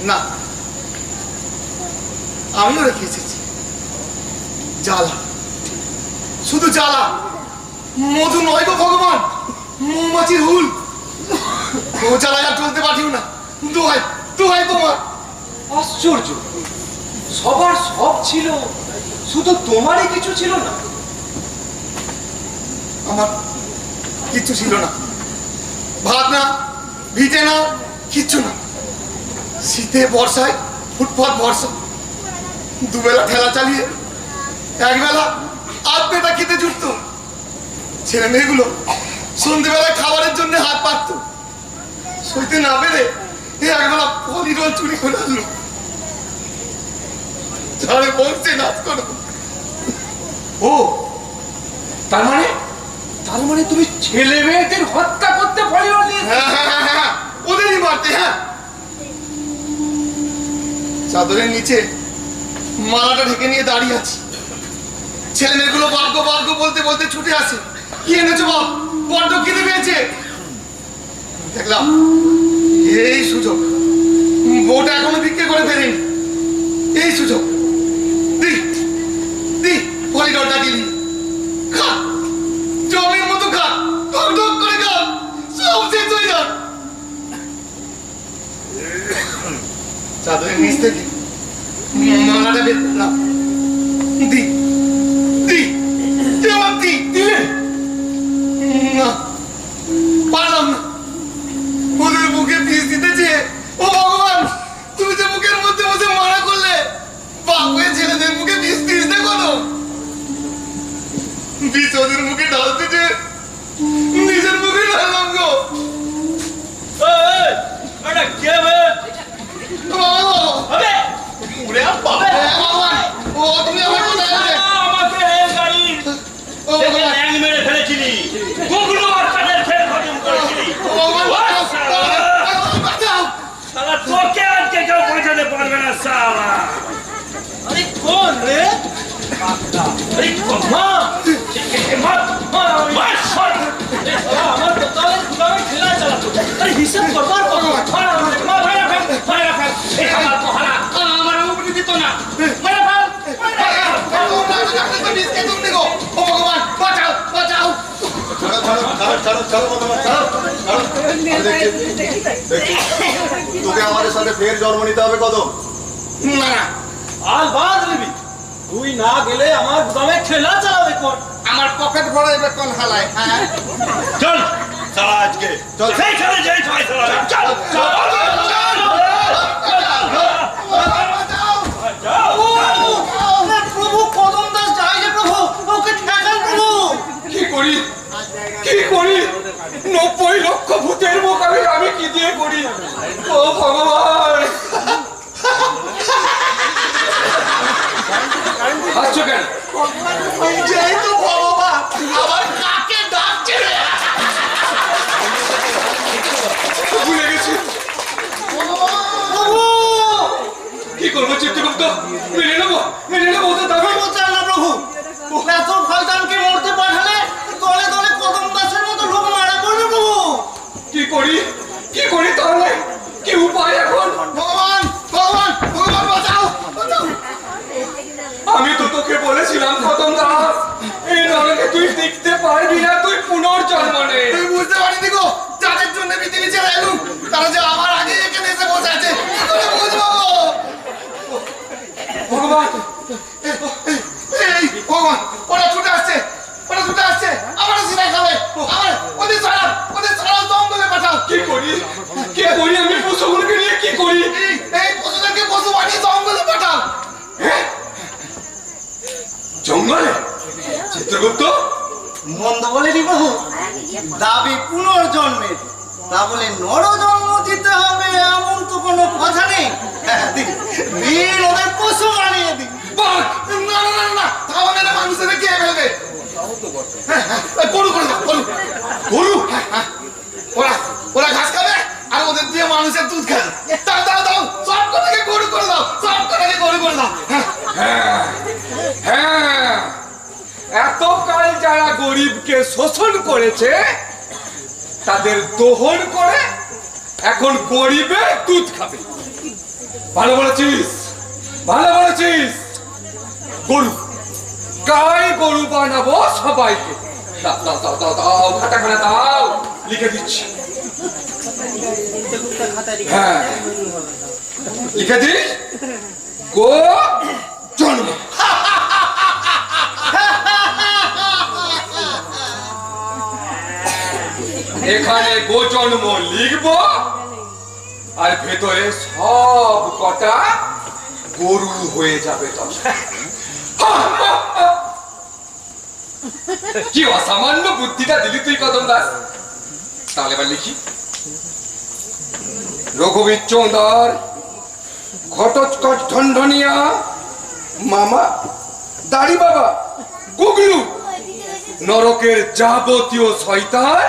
না, আমিও রেখে এসেছি জ্বালা, শুধু জ্বালা, মধু নয় গো ভগবান, মৌমাছির হুল। ও জ্বালায় আর চলতে পারিও না, দোহাই দোহাই তোমার। আশ্চর্য, সবার সব ছিল, শুধু তোমারই কিছু ছিল না। আমার কিচ্ছু ছিল না, ভাত না, ভিটে না, কিচ্ছু না। শীতে বর্ষায় ফুটফাট ভরসা, দুবেলা ঠেলা চালিয়ে একবেলা আধ পেটা খেতে জুটতো। ছেলে মেয়েগুলো সন্ধ্যেবেলায় খাবারের জন্য হাত পাতত, সইতে না পেরে একবেলা পলিরোল চুরি করে আনলো, ঝাড়ে বসছে নাচ করো। ও, তার মানে তুমি ছেলে মেয়েদের হত্যা করতে পারিও নি? হ্যাঁ, ওদেরই মারতে। হ্যাঁ, চাদরের নিচে মালাটা ঢেকে নিয়ে দাঁড়িয়ে আছি, ছেলে মেয়েগুলো ভাগ্য ভাগ্য বলতে বলতে ছুটে আসে। কি এনেছো বাপ, বড্ড খিদে পেয়েছে। দেখলাম এই সুযোগ, বউটা এখনো ভিক্ষে করে ফেরেনি, এই সুযোগ দি দি করিডোরটা দিলি, খা, জলের মতো খা, ঢক ঢক করে খা, সব শেষ হয়ে যাক। চাদরের নিচ থেকে মালাটা বের করলাম, দি দি এবার দি দিলে না, পারলাম না। ওদের বুকে বিষ দিতে চেয়ে, ও ভগবান, তুমি যে বুকের মধ্যে বসে মারা করলে, বাপ হয়ে ছেলেদের মুখে বিষ দিস না কোনো, বিষ ওদের মুখে ঢালতে চেয়ে নিজের মুখে ঢাললাম গো। কে হবে? বাবা, হবে? ওরে বাবা, ভগবান আমার দোকানে দোকানে খেলা চালাতো আরে হিসাব করবার কত মা ভাইরা ফেল ভাইরা ফেল এই আমার মহারা আমার উপরে দিত না ভাইরা ফেল তোকে আমাদের সাথে ফের জন্ম নিতে হবে কদম। আর বাদ নিবি তুই না গেলে আমার দমে খেলা চালাবে কোন আমার পকেট ভরা এবার কোন হালায় হ্যাঁ চল সারা আজকে চল। সেইখানে যাই সবাই সারা চল প্রভু কদম দাস যাই যে প্রভু ওকে ঠেকান প্রভু কি করি 90 লক্ষ ভূতের মোকাবিলা আমি কি দিয়ে করি ও ভগবান হাসছো কেন যেই তো ভগবান আবার কাকে ডাকছে রে? ভুলে গেছি প্রভু কি করবো চিত্রগুপ্ত মেনে নেবো তো তবে প্রভু চান না প্রভু এত শয়তানকে মরতে পাঠালে দলে দলে কদম দাসের মতো লোক মারা পড়বে প্রভু কি করি তাহলে কি উপায় এখন ভগবান বাঁচাও বাঁচাও। আমি তো তোকে বলেছিলাম কদম দাস এই নরকে তুই দেখতে পারবি না তুই পুনর্জন্ম নে তুই বুঝতে পারিনি গো যাদের জন্য পৃথিবী ছেড়ে এলুম তারা যে আমার আগে এখানে এসে বসে আছে কি করে বুঝবো ভগবান এই ভগবান ওরা ছুটে আসছে আমার সিনাই খাবে আমার ওদের ছাড়াও জঙ্গলে পাঠাও কি করি আমি পশুগুলোকে নিয়ে কি করি এই পশুদেরকে পশু বানিয়ে জঙ্গলে পাঠাও জঙ্গলে চিত্রগুপ্ত মন্দ বলেনি প্রভু দাবি পুনর্জন্মের তা বলে নরজন্ম দিতে হবে এমন তো কোনো কথা নেই দিন ওদের পশু বানিয়ে দিন বাঘ না তাও মেরে মানুষের কে ফেলবে গরু করে দাও গরু ওরা ঘাস খাবে আর ওদের দিয়ে মানুষের দুধ খাবে দাও সব কটাকে গরু করে দাও হ্যাঁ এতকাল যারা গরিবকে শোষণ করেছে তাদের দোহন করে এখন গরিবের দুধ খাবে ভালো বলেছিস গরু বানাবো সবাইকে দাও খাতাখানা দাও লিখে দিচ্ছি হ্যাঁ লিখে দিস গো জন্ম এখানে গো জন্ম লিখবো আর ভেতরে সব কটা গরু হয়ে যাবে কি অসামান্য বুদ্ধিটা দিলি তুই কদম দাস তাহলে এবার লিখি রঘুবীর চৌধর ঘটোৎকচ ঢনঢনিয়া মামা দাড়ি বাবা গুগলু নরকের যাবতীয় শয়তান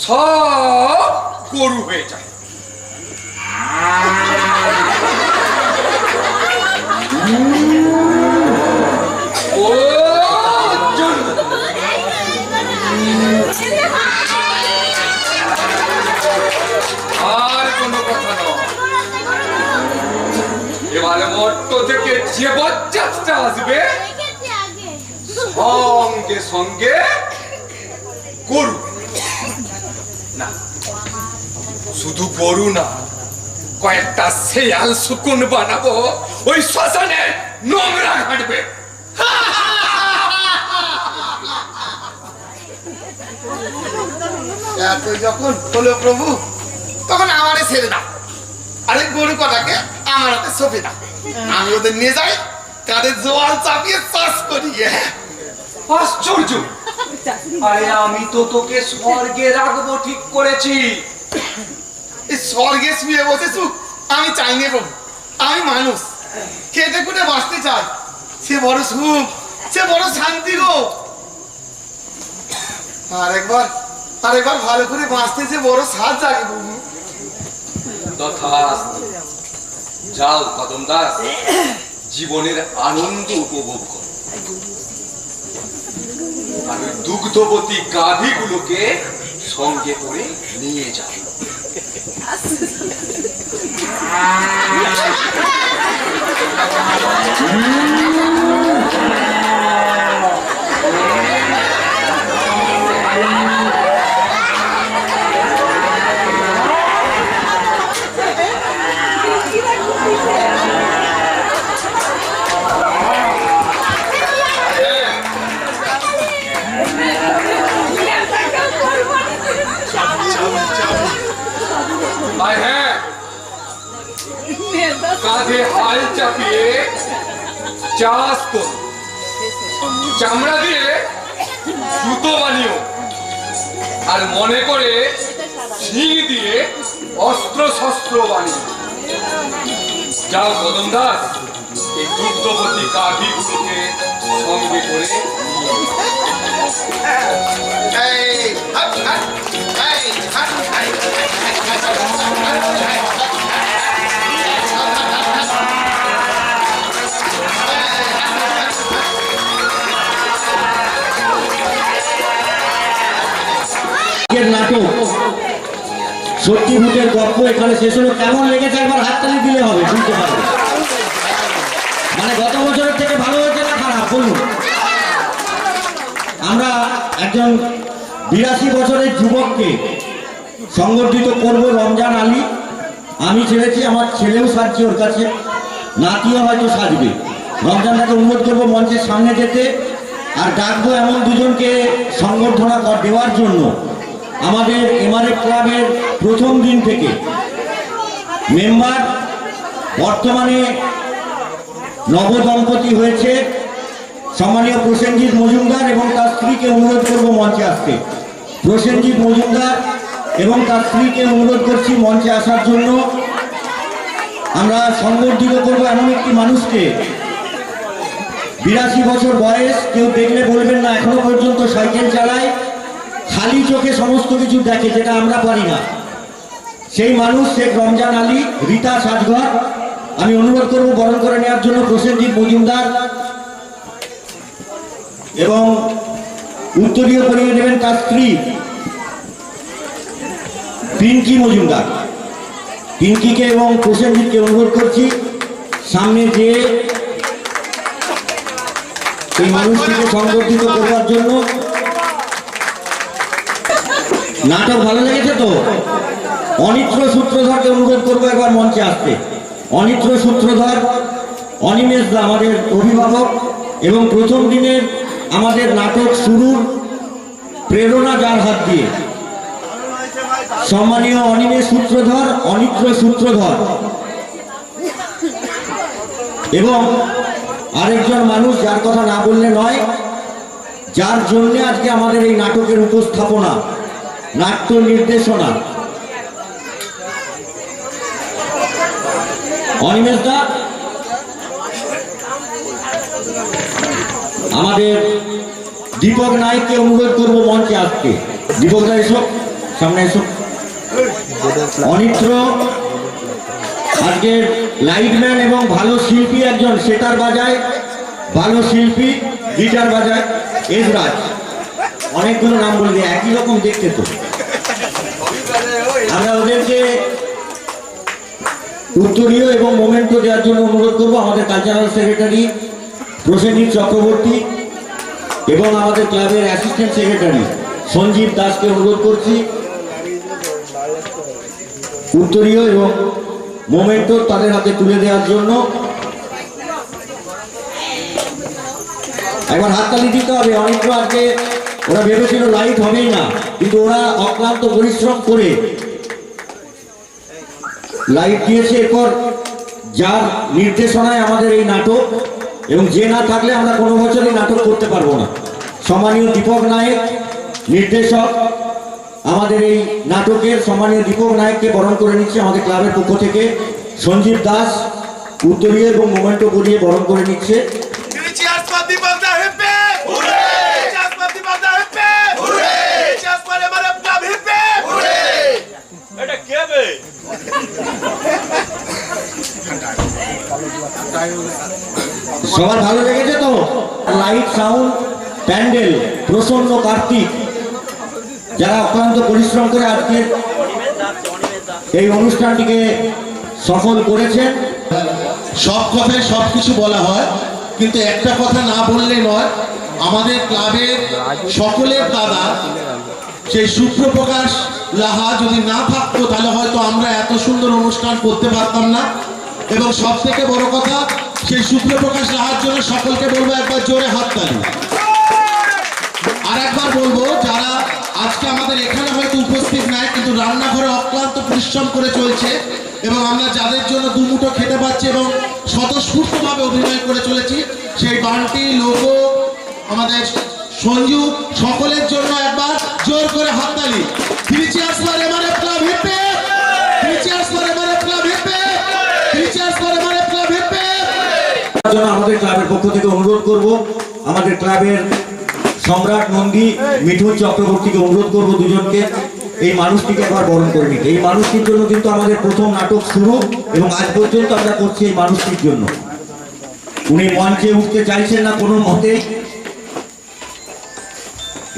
সব গরু হয়ে যায় ও জন্ম আর কোনো কথা নয় এবারে মর্ত থেকে যে বজ্জাতটা আসবে সঙ্গে সঙ্গে গরু না শুধু গরু না কয়েকটা শেয়াল শুকুন বানাবো ওই শ্মশানে নোংরা ঘাটবে এত যখন হলো প্রভু তখন আমারে ছেড়ে দাও আরে গরু কটাকে আমার হাতে সঁপে দাও আমি ওদের নিয়ে যাই কাঁধে জোয়াল চাপিয়ে চাষ করি আশ্চর্য আরে আমি তো তোকে স্বর্গে রাখবো ঠিক করেছি এই স্বর্গে শুয়ে বসেছু আমি চাই নে প্রভু আমি মানুষ খেতে খুঁটে বাঁচতে চাই সে বড় সুখ সে বড় শান্তি গো আরেকবার ভালো করে বাঁচতে যে বড় স্বাদ জাগে প্রভু তথাস্তু যাও কদম দাস জীবনের আনন্দ উপভোগ করো আর ওই দুগ্ধবতী গাভীগুলোকে সঙ্গে করে নিয়ে যাব। আর হ্যাঁ, কাঁধে হাল চাপিয়ে চাষ করো, চামড়া দিয়ে জুতো বানিও, আর মনে করে শিং দিয়ে অস্ত্র শস্ত্র বানিও। যাও কদম দাস, এই দুগ্ধবতী গাভীগুলোকে সঙ্গে করে নাটক সত্যি ভূতের গল্প এখানে শেষ হলো। কেমন লেগেছে একবার হাততালি দিলে হবে, বুঝতে পারবে। মানে গত বছরের থেকে ভালো হয়েছে না খারাপ বলুন? আমরা একজন 82 বছরের যুবককে সংগঠিত করব, রমজান আলী। আমি ছেড়েছি, আমার ছেলেও সাজছে ওর কাছে, নাতিও হয়তো সাজবে। রমজানটাকে অনুরোধ করবো মঞ্চের সামনে যেতে, আর ডাকবো এমন দুজনকে সংবর্ধনা দেওয়ার জন্য। আমাদের এমআরএফ ক্লাবের প্রথম দিন থেকে মেম্বার, বর্তমানে নবদম্পতি হয়েছে, সম্মানীয় প্রসেনজিৎ মজুমদার এবং তার স্ত্রীকে অনুরোধ করব মঞ্চে আসতে। প্রসেনজিৎ মজুমদার এবং তার স্ত্রীকে অনুরোধ করছি মঞ্চে আসার জন্য। আমরা সংবর্ধিত করব এমন একটি মানুষকে, 82 বছর বয়স, কেউ দেখলে বলবেন না এখনো পর্যন্ত সাইকেল চালায়, খালি চোখে সমস্ত কিছু দেখে, যেটা আমরা পারি না। সেই মানুষ শেখ রমজান আলী, রীতা সাজঘর। আমি অনুরোধ করব বরণ করে নেওয়ার জন্য প্রসেনজিৎ মজুমদার, এবং উত্তরীয় করিয়ে নেবেন তার স্ত্রী পিঙ্কি মজুমদার। পিঙ্কিকে এবং প্রসেনজিৎকে অনুরোধ করছি সামনে যেয়ে এই মানুষটিকে সংবর্ধিত করবার জন্য। নাটক ভালো লেগেছে তো? অনিত্র সূত্রধরকে অনুরোধ করবো একবার মঞ্চে আসতে। অনিত্র সূত্রধর, অনিমেষ দা আমাদের অভিভাবক, এবং প্রথম দিনের আমাদের নাটক শুরুর প্রেরণা যার হাত দিয়ে, সম্মানীয় অনিমেষ সূত্রধর, অনিত্র সূত্রধর, এবং আরেকজন মানুষ যার কথা না বললে নয়, যার জন্য আজকে আমাদের এই নাটকের উপস্থাপনা, নাট্য নির্দেশনা। অনিমেষ দা, আমাদের দীপক নায়ককে অনুরোধ করব মঞ্চে আসতে। দীপক দা এসো, সামনে এসো। অনিত্র আজকের লাইটম্যান এবং ভালো শিল্পী একজন, সেতার বাজায়, ভালো শিল্পী, গিটার বাজায়। এসরাজ, অনেকগুলো নাম বলে দিয়ে একই রকম দেখতে তো। আমরা ওদেরকে উত্তরীয় এবং মোমেন্টো দেওয়ার জন্য অনুরোধ করবো। আমাদের কালচারাল সেক্রেটারি প্রসেনজিৎ চক্রবর্তী এবং আমাদের ক্লাবের অ্যাসিস্ট্যান্ট সেক্রেটারি সঞ্জীব দাসকে অনুরোধ করছি উত্তরীয় এবং মোমেন্টো তাদের হাতে তুলে দেওয়ার জন্য। একবার হাততালি দিতে হবে। অনেক আজকে ওরা ভেবেছিল লাইট হবেই না, কিন্তু ওরা অক্লান্ত পরিশ্রম করে লাইট দিয়েছে। এরপর যার নির্দেশনায় আমাদের এই নাটক, এবং যে না থাকলে আমরা কোনো বছরই নাটক করতে পারবো না, সম্মানীয় দীপক নায়ক নির্দেশক, আমাদের এই নাটকের সম্মানীয় দীপক নায়ককে বরণ করে নিচ্ছে আমাদের ক্লাবের পক্ষ থেকে। সঞ্জীব দাস উত্তরীয় এবং মোমেন্টো বলিয়ে বরণ করে নিচ্ছে। সবার ভালো লেগেছে তো? লাইট, সাউন্ড প্যান্ডেল প্রসন্ন কার্তিক, যারা অক্লান্ত পরিশ্রম করে আজকে এই অনুষ্ঠানটিকে সফল করেছেন। সব কথায় সব কিছু বলা হয়, কিন্তু একটা কথা না বললে নয়। আমাদের ক্লাবের সকলের দাদা সেই সূর্যপ্রকাশ লাহা যদি না থাকতো তাহলে হয়তো আমরা এত সুন্দর অনুষ্ঠান করতে পারতাম না। এবং সব থেকে বড় কথা, সেই সূর্যপ্রকাশ লাহার জন্য সকলকে বলবো একবার জোরে হাততালি। আর একবার বলবো, যারা আজকে আমাদের এখানে হয়তো উপস্থিত নাই কিন্তু রান্নাঘরে অক্লান্ত পরিশ্রম করে চলছে, এবং আমরা যাদের জন্য দুমুঠো খেতে পাচ্ছি এবং স্বতঃস্ফূর্তভাবে অভিনয় করে চলেছি, সেই বান্টি, লোগো, আমাদের সঞ্জু, সকলের জন্য একবার জোর করে হাততালি। Three cheers for MRF club hip, three cheers for MRF club hip, three cheers for MRF club hip. তার জন্য আমাদের ক্লাবের পক্ষ থেকে অনুরোধ করব, আমাদের ক্লাবের সম্রাট নন্দী মিঠুন চক্রবর্তীকে অনুরোধ করব দুজনকে এই মানুষটিকে একবার বরণ করে নিতে। এই মানুষটির জন্য কিন্তু আমাদের প্রথম নাটক শুরু, এবং আজ পর্যন্ত আমরা করছি এই মানুষটির জন্য। উনি মঞ্চে উঠতে চাইছেন না কোনো মতেই।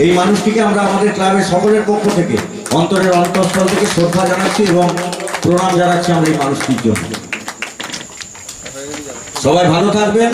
এই মানুষটিকে আমরা আমাদের ক্লাবের সকলের পক্ষ থেকে অন্তরের অন্তঃস্থল থেকে শ্রদ্ধা জানাচ্ছি এবং প্রণাম জানাচ্ছি আমরা এই মানুষটির জন্য। সবাই ভালো থাকবেন।